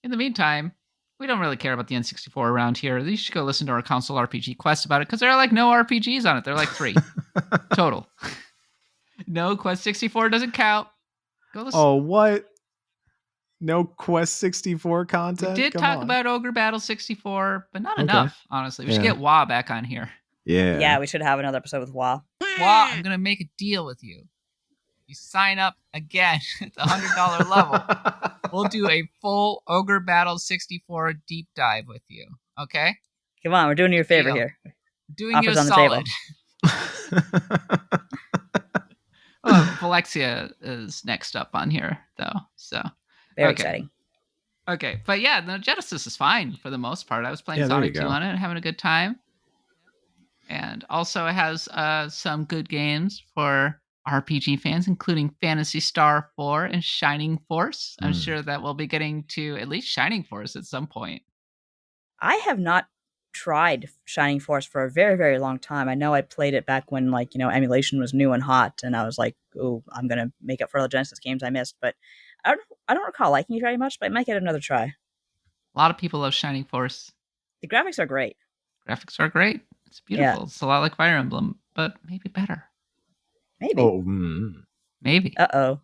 In the meantime, we don't really care about the N64 around here. You should go listen to our console RPG quest about it, because there are like no RPGs on it. There are like 3 total. No, Quest 64 doesn't count. Go listen. Oh, what? No Quest 64 content? We did talk about Ogre Battle 64, but not enough, honestly. We should get Wah back on here. Yeah. Yeah, we should have another episode with Wah. Wah, I'm going to make a deal with you. You sign up again at the $100 level. We'll do a full Ogre Battle 64 deep dive with you. Okay? Come on, we're doing you a favor here. Doing Offers you a on the solid. table. Valexia is next up on here, though. So very exciting. Okay, but yeah, the Genesis is fine for the most part. I was playing Sonic 2 on it and having a good time. And also it has some good games for RPG fans, including Phantasy Star 4 and Shining Force. I'm sure that we'll be getting to at least Shining Force at some point. I have not tried Shining Force for a very, very long time. I know I played it back when emulation was new and hot, and I was like, oh, I'm going to make up for all the Genesis games I missed. But I don't recall liking it very much, but I might get another try. A lot of people love Shining Force. The graphics are great. Graphics are great. It's beautiful. Yeah. It's a lot like Fire Emblem, but maybe better. Maybe. Oh, maybe. Uh-oh.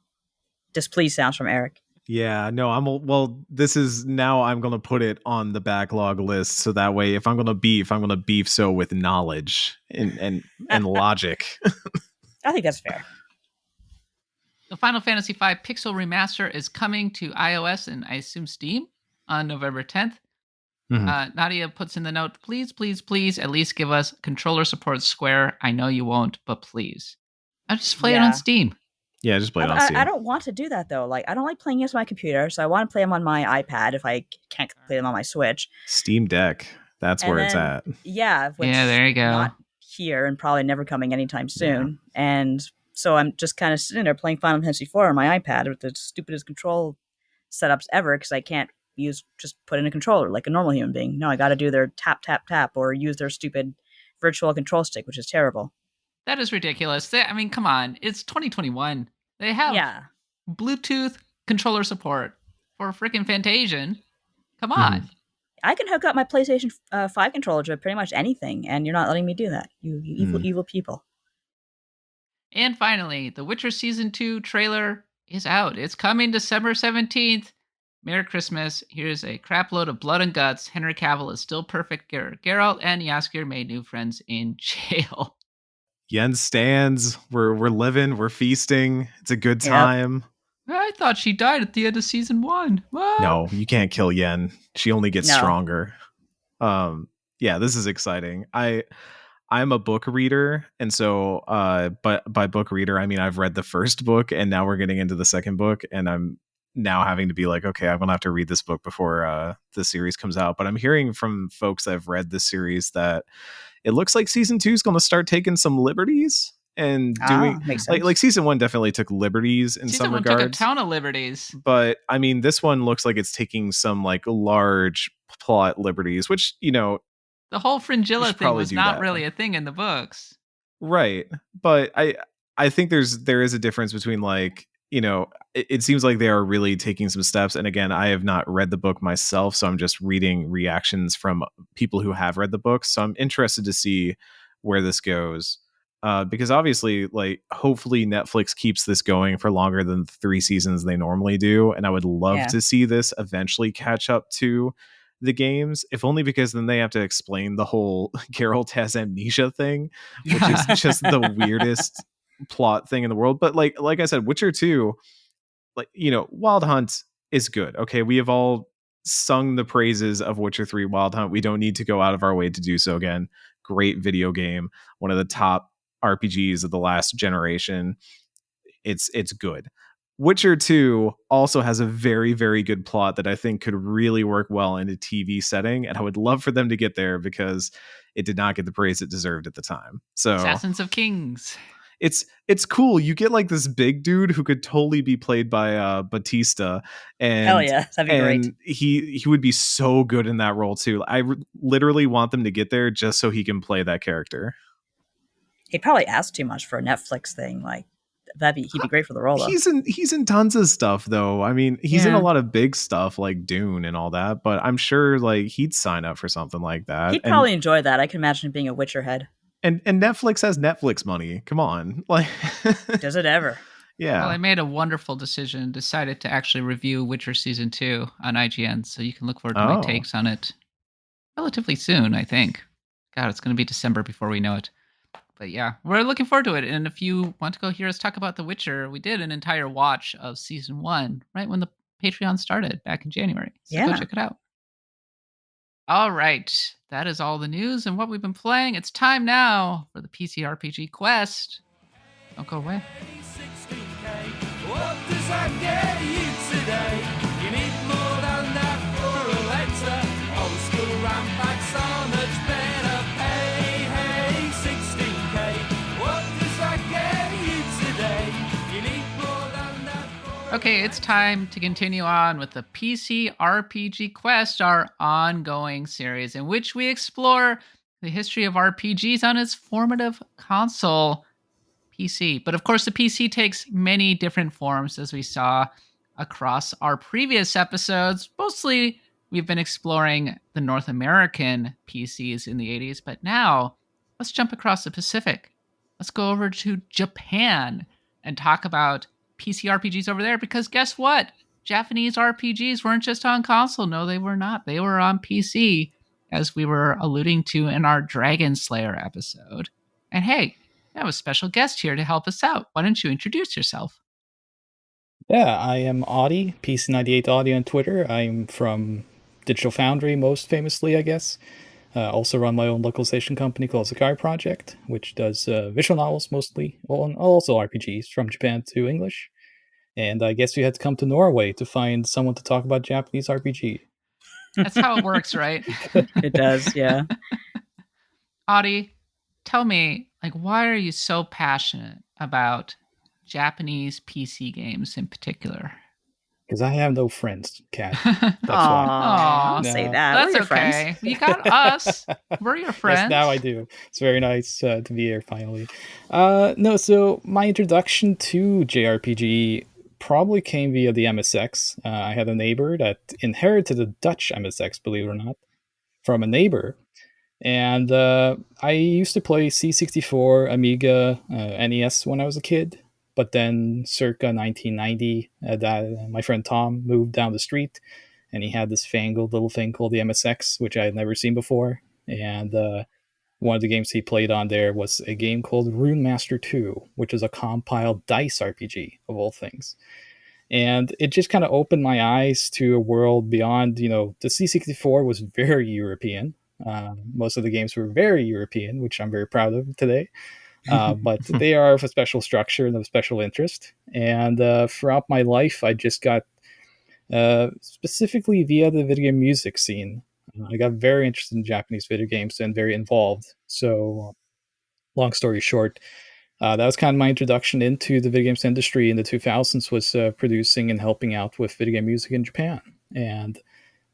Displeased sounds from Eric. Yeah, no, this is now I'm going to put it on the backlog list, so that way if I'm going to beef so with knowledge and logic. I think that's fair. The Final Fantasy V Pixel Remaster is coming to iOS and I assume Steam on November 10th. Mm-hmm. Nadia puts in the note, please, please, please, at least give us controller support Square. I know you won't, but please. I'll just play it on Steam. Yeah, just play it on Steam. I don't want to do that, though. Like, I don't like playing against my computer, so I want to play them on my iPad if I can't play them on my Switch. Steam Deck. That's where it's at. Yeah. Yeah, there you go. Not here and probably never coming anytime soon. Yeah. And so I'm just kind of sitting there playing Final Fantasy IV on my iPad with the stupidest control setups ever, because I can't just put in a controller like a normal human being. No, I got to do their tap, tap, tap, or use their stupid virtual control stick, which is terrible. That is ridiculous. I mean, come on. It's 2021. They have Yeah. Bluetooth controller support for freaking Fantasian. Come Mhm. on. I can hook up my PlayStation 5 controller to pretty much anything, and you're not letting me do that. You evil, evil people. And finally, The Witcher Season 2 trailer is out. It's coming December 17th. Merry Christmas. Here's a crapload of blood and guts. Henry Cavill is still perfect Geralt, and Jaskier made new friends in jail. Yen stands. We're living. We're feasting. It's a good Yep. time. I thought she died at the end of Season 1. What? No, you can't kill Yen. She only gets No. stronger. Yeah, this is exciting. I'm a book reader, and so but by book reader I mean I've read the first book, and now we're getting into the second book, and I'm now having to be like, okay, I'm gonna have to read this book before the series comes out. But I'm hearing from folks that have read this series that it looks like season 2 is going to start taking some liberties and doing makes sense. like season 1 definitely took liberties in Season some 1 regards. took a ton of liberties. But I mean, this one looks like it's taking some like large plot liberties, which, you know, the whole Fringilla thing was not really that. a thing in the books. Right. But I think there is a difference between, like, you know, it seems like they are really taking some steps. And again, I have not read the book myself, so I'm just reading reactions from people who have read the book. So I'm interested to see where this goes. Because obviously, like, hopefully Netflix keeps this going for longer than the 3 seasons they normally do. And I would love to see this eventually catch up to the games, if only because then they have to explain the whole Geralt has amnesia thing, which is just the weirdest plot thing in the world. But like I said, Witcher 2, like, you know, Wild Hunt is good. Okay, we have all sung the praises of Witcher 3 Wild Hunt. We don't need to go out of our way to do so again. Great video game, one of the top RPGs of the last generation. It's good. Witcher 2 also has a very, very good plot that I think could really work well in a TV setting, and I would love for them to get there because it did not get the praise it deserved at the time. So Assassins of Kings. It's cool. You get like this big dude who could totally be played by Batista, and hell yeah, that'd be great. He would be so good in that role too. I literally want them to get there just so he can play that character. He'd probably ask too much for a Netflix thing. Like, he'd be great for the role, though. He's in tons of stuff, though. I mean, he's in a lot of big stuff like Dune and all that, but I'm sure like he'd sign up for something like that. He'd probably enjoy that. I can imagine him being a Witcher head. And Netflix has Netflix money. Come on. Like, does it ever? Yeah. Well, I made a wonderful decision, decided to actually review Witcher Season 2 on IGN, so you can look forward to my takes on it relatively soon, I think. God, it's going to be December before we know it. But yeah, we're looking forward to it. And if you want to go hear us talk about The Witcher, we did an entire watch of Season 1 right when the Patreon started back in January. So go check it out. All right, that is all the news and what we've been playing. It's time now for the PC RPG Quest. Don't go away. What does that get you today? You need more than that for a letter. Old school rampacks are much better. Hey, 16K. What does that get you today? You need more than that. Okay, it's time to continue on with the PC RPG Quest, our ongoing series in which we explore the history of RPGs on its formative console, PC. But of course, the PC takes many different forms, as we saw across our previous episodes. Mostly, we've been exploring the North American PCs in the 80s, but now let's jump across the Pacific. Let's go over to Japan and talk about PC RPGs over there, because guess what? Japanese RPGs weren't just on console. No, they were not. They were on PC, as we were alluding to in our Dragon Slayer episode. And hey, I have a special guest here to help us out. Why don't you introduce yourself? Yeah, I am Audie, PC98 Audio on Twitter. I'm from Digital Foundry, most famously, I guess. Also run my own localization company called Zakai Project, which does visual novels mostly, and also RPGs from Japan to English. And I guess you had to come to Norway to find someone to talk about Japanese RPG. That's how it works, right? It does, yeah. Audie, tell me, like, why are you so passionate about Japanese PC games in particular? Because I have no friends, Kat. That's why. Aw, don't No. say that. That's We're your okay. friends. You got us. We're your friends. Yes, now I do. It's very nice to be here finally. No, so my introduction to JRPG probably came via the MSX. I had a neighbor that inherited a Dutch MSX, believe it or not, from a neighbor. And I used to play C64, Amiga, NES when I was a kid. But then, circa 1990, my friend Tom moved down the street, and he had this fangled little thing called the MSX, which I had never seen before. And one of the games he played on there was a game called Rune Master 2, which is a compiled dice RPG, of all things. And it just kind of opened my eyes to a world beyond, the C64 was very European. Most of the games were very European, which I'm very proud of today. But they are of a special structure and of special interest. And throughout my life, I just got, specifically via the video game music scene, I got very interested in Japanese video games and very involved. So, long story short, that was kind of my introduction into the video games industry in the 2000s, was producing and helping out with video game music in Japan. And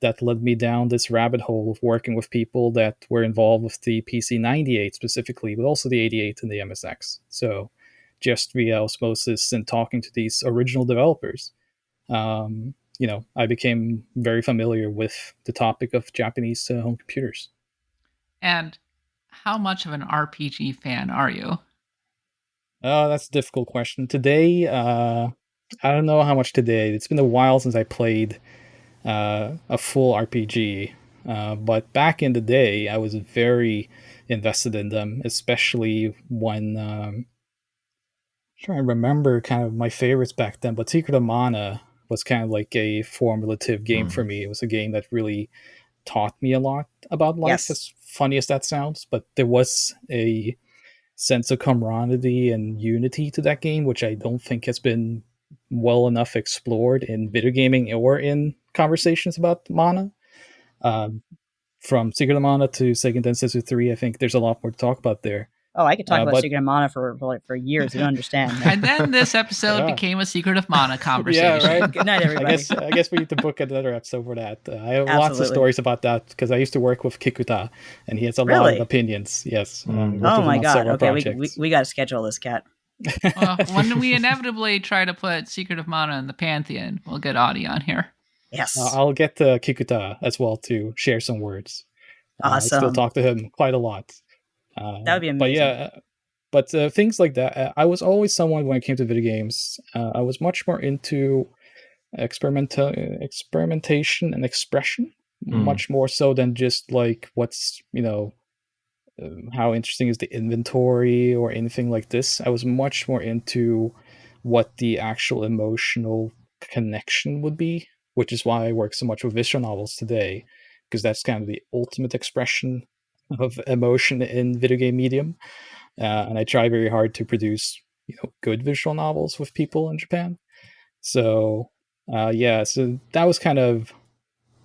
that led me down this rabbit hole of working with people that were involved with the PC-98 specifically, but also the 88 and the MSX. So just via osmosis and talking to these original developers, I became very familiar with the topic of Japanese home computers. And how much of an RPG fan are you? Oh, that's a difficult question. Today, I don't know how much today. It's been a while since I played a full RPG. But back in the day, I was very invested in them, especially when I'm trying to remember kind of my favorites back then. But Secret of Mana was kind of like a formative game for me. It was a game that really taught me a lot about life, Yes. as funny as that sounds. But there was a sense of camaraderie and unity to that game, which I don't think has been well enough explored in video gaming or in conversations about Mana. From Secret of Mana to Seiken Densetsu 3, I think there's a lot more to talk about there. Oh, I could talk about but- Secret of Mana for years. You don't understand. And then this episode Yeah. became a Secret of Mana conversation. Yeah, right. Good night, everybody. I guess we need to book another episode for that. I have lots of Absolutely. stories about that because I used to work with Kikuta, and he has a lot Really? of opinions. Yes. worked Oh with him my on god. several Okay, projects. we got to schedule this, Cat. Well, when we inevitably try to put Secret of Mana in the Pantheon, we'll get Audie on here. Yes. I'll get Kikuta as well to share some words. I still Awesome. talk to him quite a lot. That would be amazing. But yeah, things like that. I was always someone when it came to video games. I was much more into experimentation and expression, much more so than just like what's how interesting is the inventory or anything like this. I was much more into what the actual emotional connection would be, which is why I work so much with visual novels today, because that's kind of the ultimate expression of emotion in video game medium. And I try very hard to produce good visual novels with people in Japan. So so that was kind of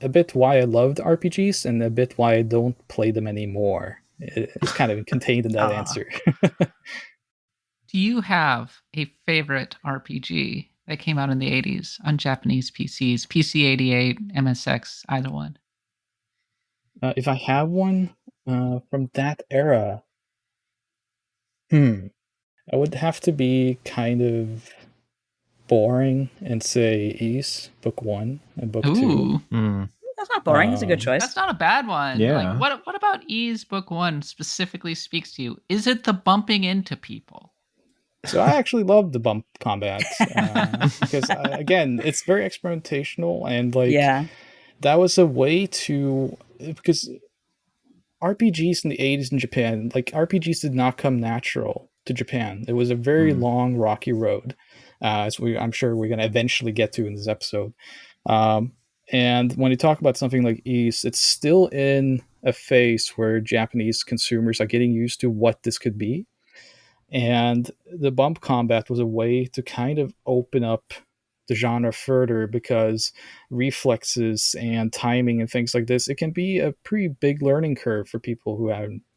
a bit why I loved RPGs and a bit why I don't play them anymore. It's kind of contained in that answer. Do you have a favorite RPG that came out in the 80s on Japanese PCs, PC-88, MSX, either one? If I have one from that era, I would have to be kind of boring and say Ys, Book 1 and Book 2. That's not boring. That's a good choice. That's not a bad one. Yeah. Like, what about Ys Book 1 specifically speaks to you? Is it the bumping into people? So I actually love the bump combat because, again, it's very experimentational and that was a way to, because RPGs in the 80s in Japan, RPGs did not come natural to Japan. It was a very long, rocky road, as I'm sure we're going to eventually get to in this episode. And when you talk about something like Ys, it's still in a phase where Japanese consumers are getting used to what this could be. And the bump combat was a way to kind of open up the genre further, because reflexes and timing and things like this, it can be a pretty big learning curve for people who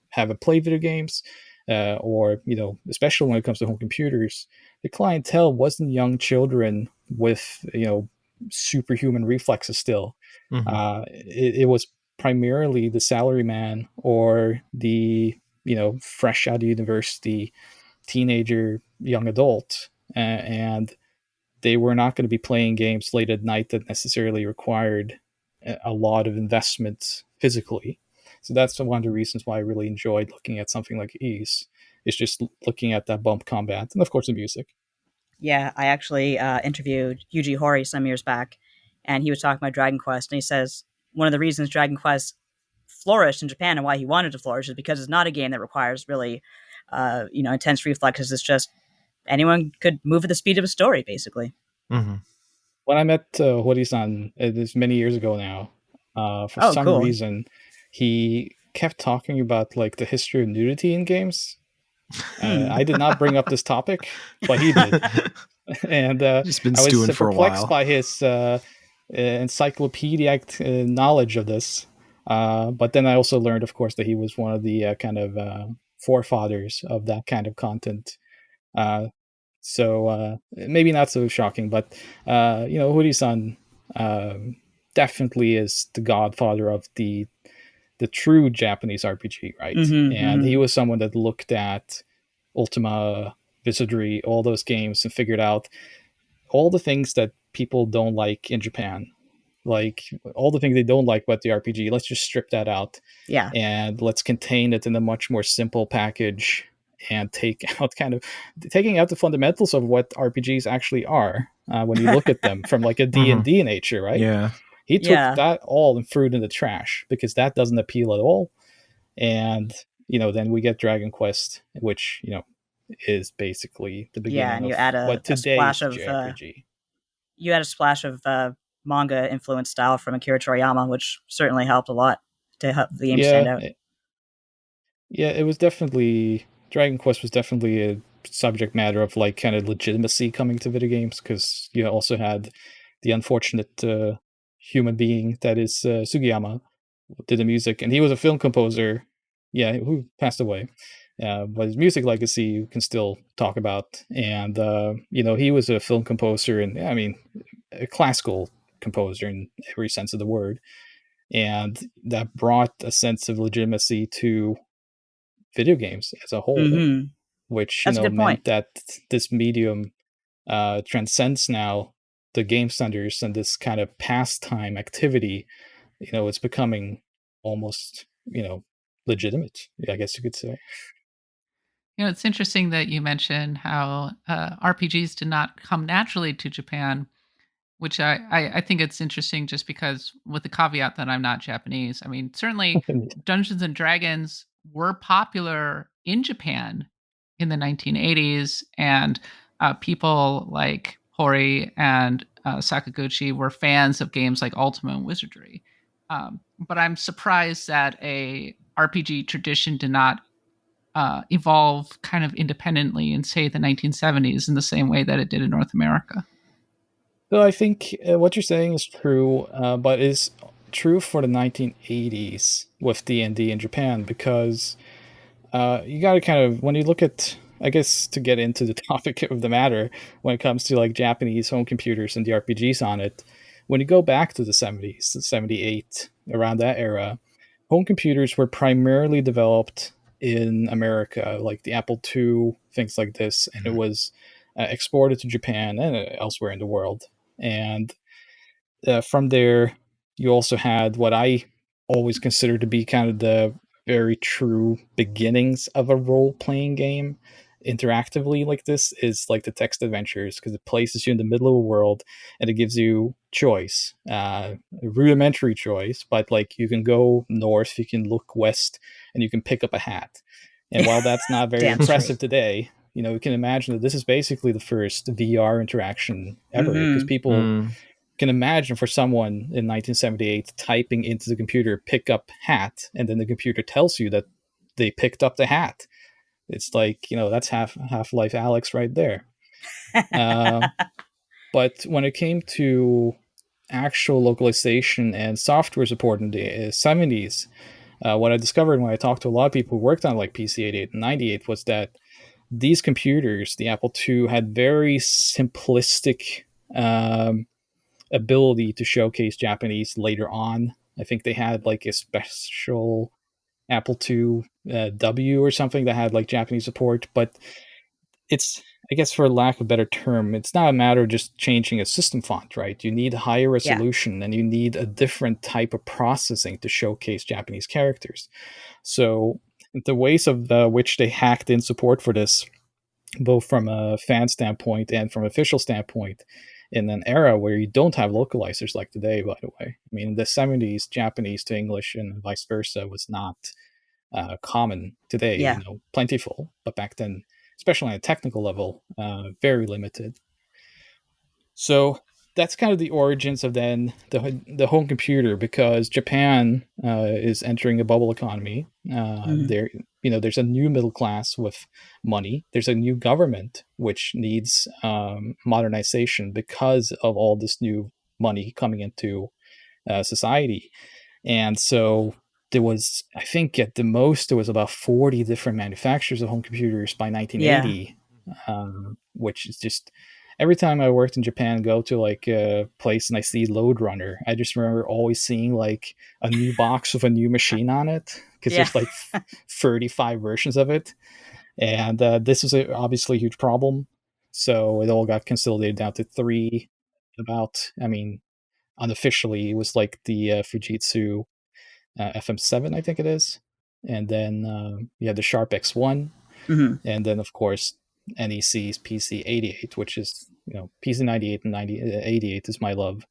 haven't played video games, or especially when it comes to home computers. The clientele wasn't young children with superhuman reflexes still. Mhm. It was primarily the salaryman or the fresh out of university teenager, young adult, and they were not going to be playing games late at night that necessarily required a lot of investment physically. So that's one of the reasons why I really enjoyed looking at something like Ease. Is just looking at that bump combat and of course the music. Yeah, I actually interviewed Yuji Horii some years back, and he was talking about Dragon Quest, and he says one of the reasons Dragon Quest flourished in Japan and why he wanted to flourish is because it's not a game that requires really, intense reflexes. It's just anyone could move at the speed of a story, basically. Mhm. When I met Hori-san, it is many years ago now, for Oh, some cool. reason, he kept talking about like the history of nudity in games. I did not bring up this topic, but he did. And Just been I was stewing for a perplexed while. by his encyclopedic knowledge of this. But then I also learned, of course, that he was one of the kind of forefathers of that kind of content. So maybe not so shocking, but Hori-san definitely is the godfather of the true Japanese RPG, right? Mm-hmm, And he mm-hmm. was someone that looked at Ultima, Wizardry, all those games and figured out all the things that people don't like in Japan. Like all the things they don't like about the RPG, let's just strip that out Yeah. and let's contain it in a much more simple package and taking out the fundamentals of what RPGs actually are when you look at them from like a Mhm. D&D nature, right? Yeah. He took Yeah. that all and threw it in the trash because that doesn't appeal at all. And then we get Dragon Quest, which is basically the Yeah, beginning and of you add what a today splash is of JRPG. manga influenced style from Akira Toriyama, which certainly helped a lot to help the game stand Yeah, out. yeah, it was definitely Dragon Quest was definitely a subject matter of like kind of legitimacy coming to video games because you also had the unfortunate human being that is Sugiyama who did the music, and he was a film composer. Yeah, who passed away. But his music legacy you can still talk about, and he was a film composer, and I mean, a classical composer in every sense of the word, and that brought a sense of legitimacy to video games as a whole, Mm-hmm. which That's a good point. meant that this medium transcends now the game centers and this kind of pastime activity. It's becoming almost legitimate, I guess you could say. It's interesting that you mentioned how RPGs did not come naturally to Japan, which I think it's interesting just because with the caveat that I'm not Japanese. I mean, certainly Dungeons and Dragons were popular in Japan in the 1980s, and people like Hori and Sakaguchi were fans of games like Ultima and Wizardry. But I'm surprised that a RPG tradition did not evolve kind of independently in, say, the 1970s in the same way that it did in North America. So I think what you're saying is true, but is true for the 1980s with D&D in Japan because you got to kind of, when you look at, I guess, to get into the topic of the matter, when it comes to like Japanese home computers and the RPGs on it, when you go back to the 70s, 78, around that era, home computers were primarily developed in America, like the Apple II, things like this, and it was exported to Japan and elsewhere in the world. And from there, you also had what I always consider to be kind of the very true beginnings of a role playing game interactively like this is like the text adventures because it places you in the middle of a world and it gives you choice, a rudimentary choice, but like you can go north, you can look west, and you can pick up a hat. And while that's not very Damn straight. impressive today, you can imagine that this is basically the first VR interaction ever because Mm-hmm. people can imagine for someone in 1978 typing into the computer pick up hat and then the computer tells you that they picked up the hat. It's like that's Half-Life Alex right there. But when it came to actual localization and software support in the 70s, what I discovered when I talked to a lot of people who worked on like PC 88 and 98 was that these computers, the Apple II, had very simplistic ability to showcase Japanese later on. I think they had like a special Apple II W or something that had like Japanese support, but it's, I guess for lack of a better term, it's not a matter of just changing a system font, right? You need higher resolution and you need a different type of processing to showcase Japanese characters. So the ways of which they hacked in support for this, both from a fan standpoint and from an official standpoint, in an era where you don't have localizers like today, by the way. I mean, in the 70s, Japanese to English and vice versa was not common. Today, Yeah. plentiful, but back then, especially on a technical level, very limited. So that's kind of the origins of then the home computer, because Japan is entering a bubble economy. There's a new middle class with money. There's a new government which needs modernization because of all this new money coming into society. And so there was, I think at the most, there was about 40 different manufacturers of home computers by 1980, which is just, every time I worked in Japan, go to like a place and I see Load Runner, I just remember always seeing like a new box with a new machine on it, because there's like 35 versions of it. And this was obviously a huge problem. So it all got consolidated down to 3 unofficially, it was like the Fujitsu FM7, I think it is. And then you had the Sharp X1. And then, of course, NEC's PC88, which is, PC98 and 88 is my love.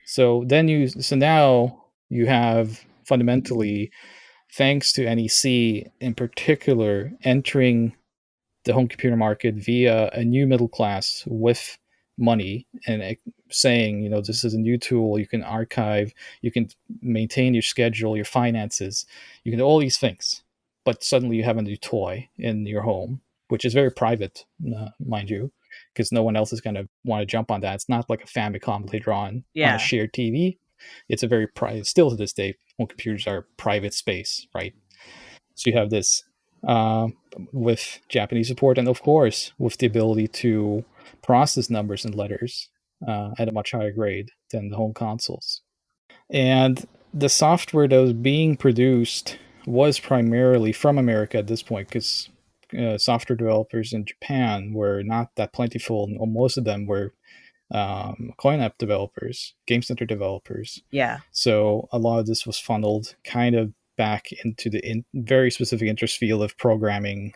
So now you have fundamentally, thanks to NEC in particular, entering the home computer market via a new middle class with money and saying, this is a new tool. You can archive, you can maintain your schedule, your finances, you can do all these things. But suddenly you have a new toy in your home, which is very private, mind you, because no one else is going to want to jump on that. It's not like a Famicom later on a shared TV. It's a very private, still to this day, home computers are private space, right? So you have this with Japanese support, and of course with the ability to process numbers and letters at a much higher grade than the home consoles. And the software that was being produced was primarily from America at this point, because software developers in Japan were not that plentiful. Most of them were coin app developers, game center developers. So a lot of this was funneled kind of back into the very specific interest field of programming.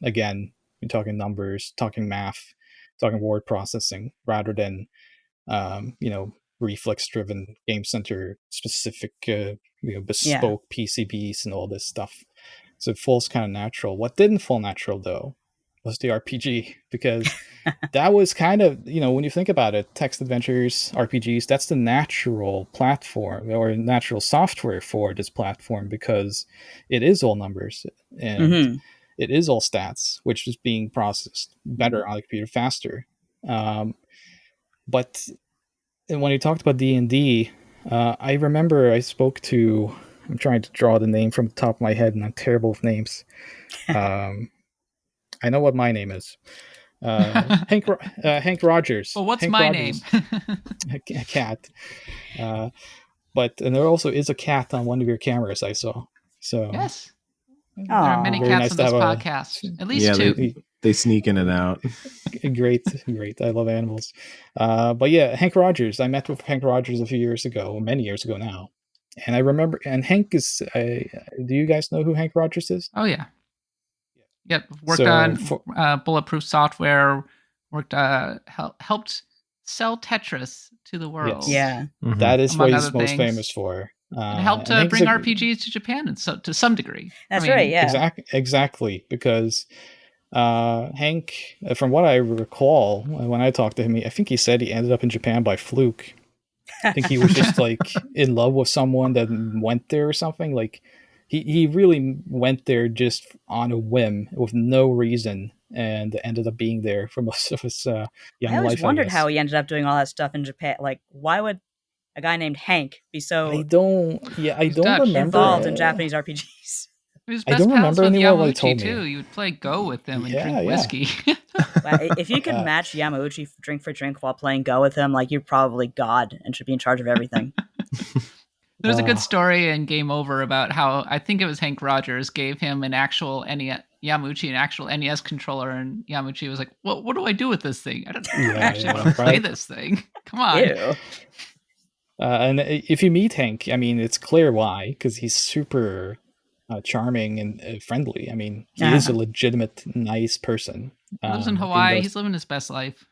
Again, you're talking numbers, talking math, talking word processing, rather than reflex-driven game center specific, bespoke PCBs and all this stuff. So it falls kind of natural. What didn't fall natural though was the RPG, because that was kind of, when you think about it, text adventures, RPGs, that's the natural platform or natural software for this platform, because it is all numbers and it is all stats, which is being processed better on the computer faster. But when you talked about D&D, I remember I spoke to, I'm trying to draw the name from the top of my head and I'm terrible with names. I know what my name is. Hank Rogers. Well, what's Hank my Rogers. name? A cat. And there also is a cat on one of your cameras I saw. So yes. There are many cats on this podcast. At least 2. They sneak in and out. Great. I love animals. But yeah, Hank Rogers. I met with Hank Rogers a few years ago, many years ago now. And I remember, and Hank is, do you guys know who Hank Rogers is? Oh, yeah. Yep. Worked on bulletproof software, helped sell Tetris to the world. Yes. Yeah. Mm-hmm. That is what he's most famous for. It helped bring RPGs to Japan, and so to some degree. That's right, yeah. Exactly, because Hank, from what I recall, when I talked to him, I think he said he ended up in Japan by fluke. I think he was just like in love with someone that went there or something. Like he really went there just on a whim with no reason, and ended up being there for most of his young life. I always wondered how he ended up doing all that stuff in Japan. Like, why would a guy named Hank be so I don't remember involved in Japanese RPGs? He was I best don't pals remember with anyone what he Yamauchi told too. me. You would play Go with him and drink Yeah, yeah. whiskey. Well, if you could Uh, match Yamauchi drink for drink while playing Go with him, like, you're probably God and should be in charge of everything. There's a good story in Game Over about how I think it was Hank Rogers gave him an actual Yamauchi an actual NES controller, and Yamauchi was like, "Well, what do I do with this thing? I don't actually want to play right. this thing. Come on." Ew. And if you meet Hank, I mean, it's clear why, because he's super charming and friendly. I mean, he is a legitimate nice person. He lives in Even Hawaii. though He's living his best life.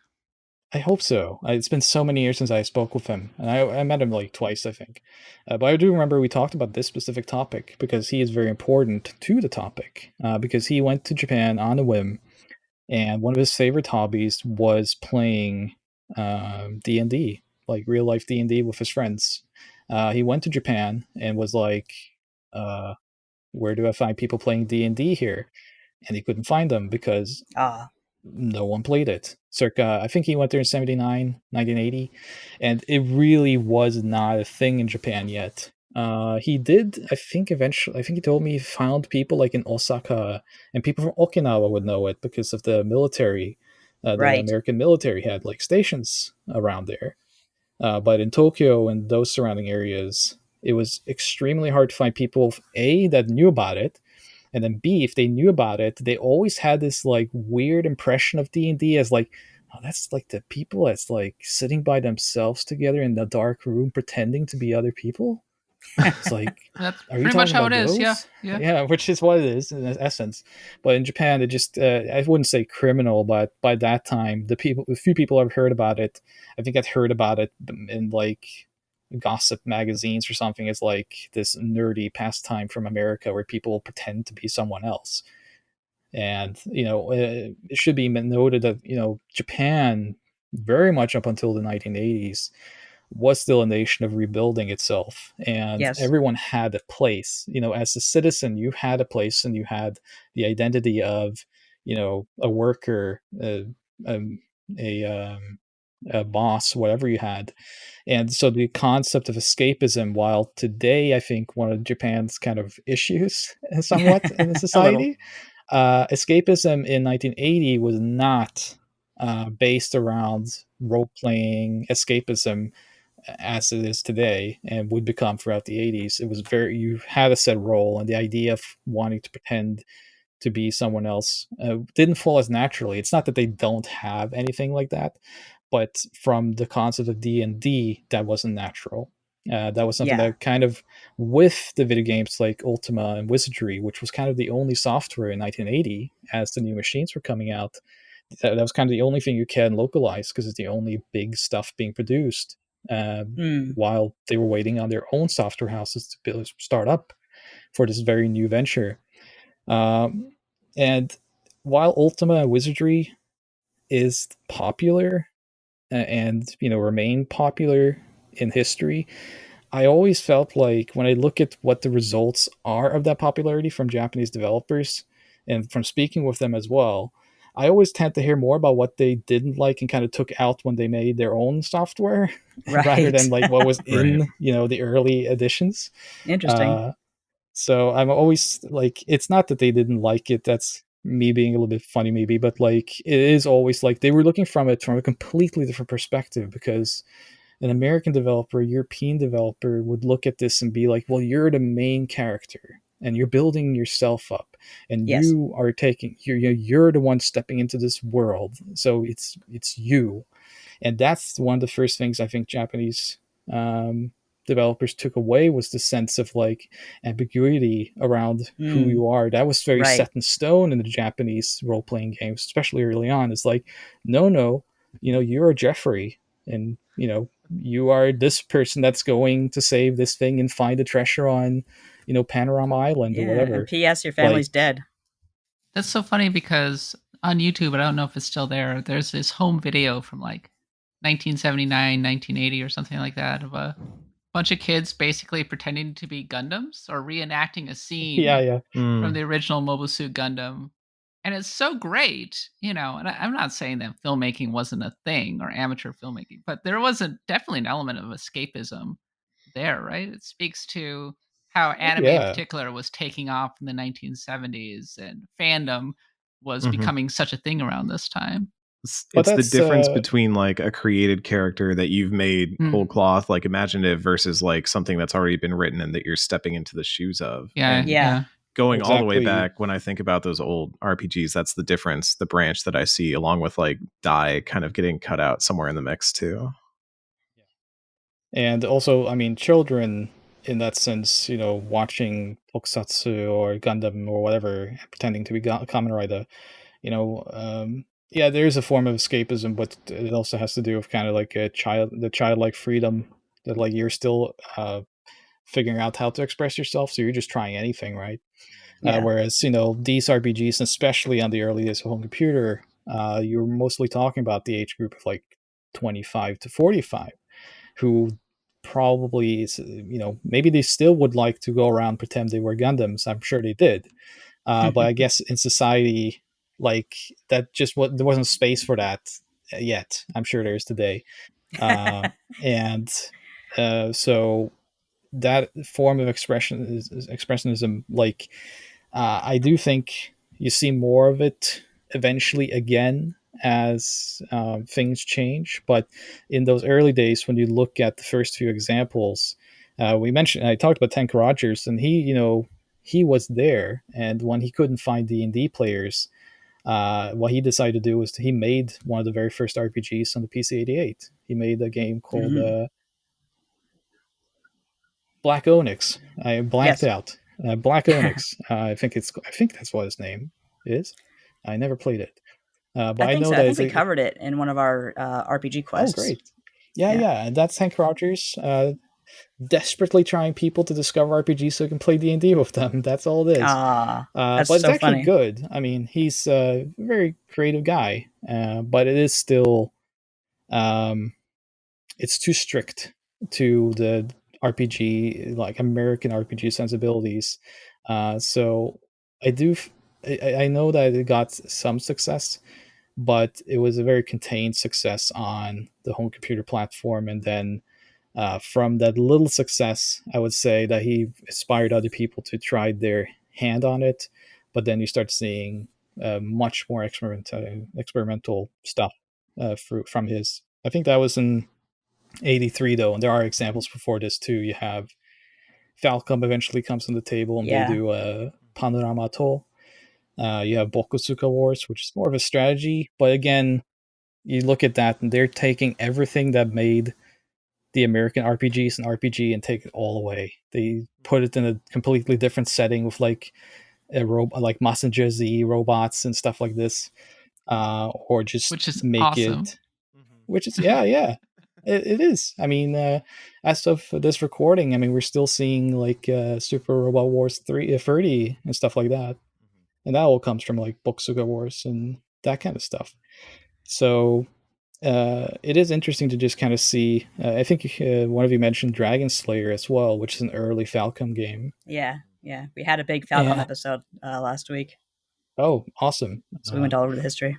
I hope so. It's been so many years since I spoke with him, and I met him like twice, I think. But I do remember we talked about this specific topic because he is very important to the topic. Because he went to Japan on a whim, and one of his favorite hobbies was playing D&D, like real life D&D with his friends. He went to Japan and was like, "Where do I find people playing D&D here?" And he couldn't find them because Ah, no one played it. Circa, I think he went there in 79, 1980, and it really was not a thing in Japan yet. He did, I think eventually, I think he told me he found people like in Osaka, and people from Okinawa would know it because of the military. The right. American military had like stations around there. But in Tokyo and those surrounding areas, it was extremely hard to find people, A, that knew about it, and then B, if they knew about it, they always had this like weird impression of D&D as like, oh, that's like the people that's like sitting by themselves together in the dark room pretending to be other people. It's like, That's are you pretty much talking how about it is. Yeah, those? yeah. Yeah, which is what it is in essence. But in Japan, it just, I wouldn't say criminal, but by that time, the few people I've heard about it, I think I'd heard about it in like gossip magazines or something as like this nerdy pastime from America where people pretend to be someone else. And, it should be noted that, Japan, very much up until the 1980s, was still a nation of rebuilding itself. And Yes. everyone had a place. As a citizen, you had a place and you had the identity of, a worker, um, a, um, a boss, whatever you had. And so the concept of escapism, while today I think one of Japan's kind of issues somewhat in the A little. society, escapism in 1980 was not based around role playing escapism as it is today and would become throughout the 80s. It was you had a set role, and the idea of wanting to pretend to be someone else didn't fall as naturally. It's not that they don't have anything like that, but from the concept of D&D, that wasn't natural. That was something Yeah. that kind of, with the video games like Ultima and Wizardry, which was kind of the only software in 1980 as the new machines were coming out, that was kind of the only thing you can localize because it's the only big stuff being produced while they were waiting on their own software houses to start up for this very new venture. And while Ultima and Wizardry is popular and remain popular in history, I always felt like when I look at what the results are of that popularity from Japanese developers and from speaking with them as well, I always tend to hear more about what they didn't like and kind of took out when they made their own software rather than Right. like what was in Right. the early editions. Interesting. So I'm always like, it's not that they didn't like it. That's me being a little bit funny, maybe, but like, it is always like they were looking from it from a completely different perspective because an American developer, European developer would look at this and be like, well, you're the main character and you're building yourself up and Yes. you are you're the one stepping into this world. So it's you. And that's one of the first things I think Japanese um, developers took away was the sense of like ambiguity around who you are. That was very Right. set in stone in the Japanese role playing games, especially early on. It's like, no, you're a Jeffrey, and you are this person that's going to save this thing and find the treasure on, Panorama Island or Yeah. And whatever. P.S. Your Like, family's dead. That's so funny because on YouTube, I don't know if it's still there. There's this home video from like 1979, 1980 or something like that of a bunch of kids basically pretending to be Gundams or reenacting a scene yeah. from Mm. the original Mobile Suit Gundam. And it's so great, and I'm not saying that filmmaking wasn't a thing or amateur filmmaking, but there was definitely an element of escapism there, right? It speaks to how anime in Yeah. particular was taking off in the 1970s, and fandom was Mhm. becoming such a thing around this time. But It's the that's, difference between like a created character that you've made Mm. whole cloth, like imaginative, versus like something that's already been written and that you're stepping into the shoes of. Yeah, And Yeah. going all the way Exactly. back, when I think about those old RPGs, that's the difference, the branch that I see, along with like Dai kind of getting cut out somewhere in the mix too. And also, I mean, children in that sense, watching Tokusatsu or Gundam or whatever, pretending to be Kamen Rider, yeah, there is a form of escapism, but it also has to do with kind of like the childlike freedom that like you're still figuring out how to express yourself, so you're just trying anything, right? Yeah. Whereas these RPGs, especially on the early days of home computer, you're mostly talking about the age group of like 25 to 45, who probably is, maybe they still would like to go around pretend they were Gundams. I'm sure they did, but I guess in society, like that, there wasn't space for that yet. I'm sure there is today, and so that form of expressionism, like I do think you see more of it eventually again as things change. But in those early days, when you look at the first few examples, I talked about Tank Rogers, and he was there. And when he couldn't find D&D players, what he decided to do was he made one of the very first RPGs on the PC-88. He made a game called Black Onyx. I blanked Yes. out. Black Onyx. I think that's what his name is. I never played it, but I I think know so. I that think it's we covered it in one of our RPG oh, quests. great. Yeah, Yeah. yeah. And that's Hank Rogers desperately trying people to discover RPGs so he can play D&D with them. That's all it is. That's But it's so actually funny. good. I mean, he's a very creative guy, but it is still it's too strict to the RPG, like American RPG sensibilities. So I do, I know that it got some success, but it was a very contained success on the home computer platform. And then from that little success, I would say that he inspired other people to try their hand on it. But then you start seeing much more experimental stuff from his. I think that was in 83 though, and there are examples before this too. You have Falcom eventually comes on the table, and they Yeah. do Panorama Atoll. You have Bokusuka Wars, which is more of a strategy, but again, you look at that and they're taking everything that made the American RPGs an RPG and take it all away. They put it in a completely different setting with like like Messenger Z robots and stuff like this, or just Which is make awesome. it, which is yeah. It is. I mean, as of this recording, I mean, we're still seeing like Super Robot Wars 30 and stuff like that, and that all comes from like Bokusuka Wars and that kind of stuff. So it is interesting to just kind of see. I think one of you mentioned Dragon Slayer as well, which is an early Falcom game. Yeah. We had a big Falcom And episode last week, oh, awesome! so we went all over the history.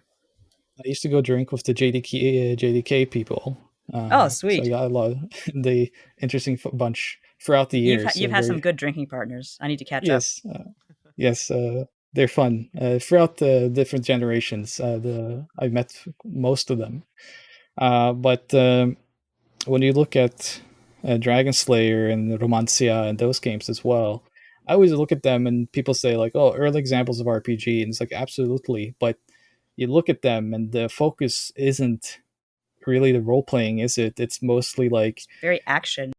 I used to go drink with the JDK people. Oh, So sweet. I got a lot of the interesting bunch throughout the years. You've had some good drinking partners. I need to catch up. Yes, yes, they're fun. Throughout the different generations, I've met most of them. But when you look at Dragon Slayer and Romancia and those games as well, I always look at them and people say like, "Oh, early examples of RPG," and it's like absolutely, but you look at them and the focus isn't really the role playing, is it? It's mostly like Very action.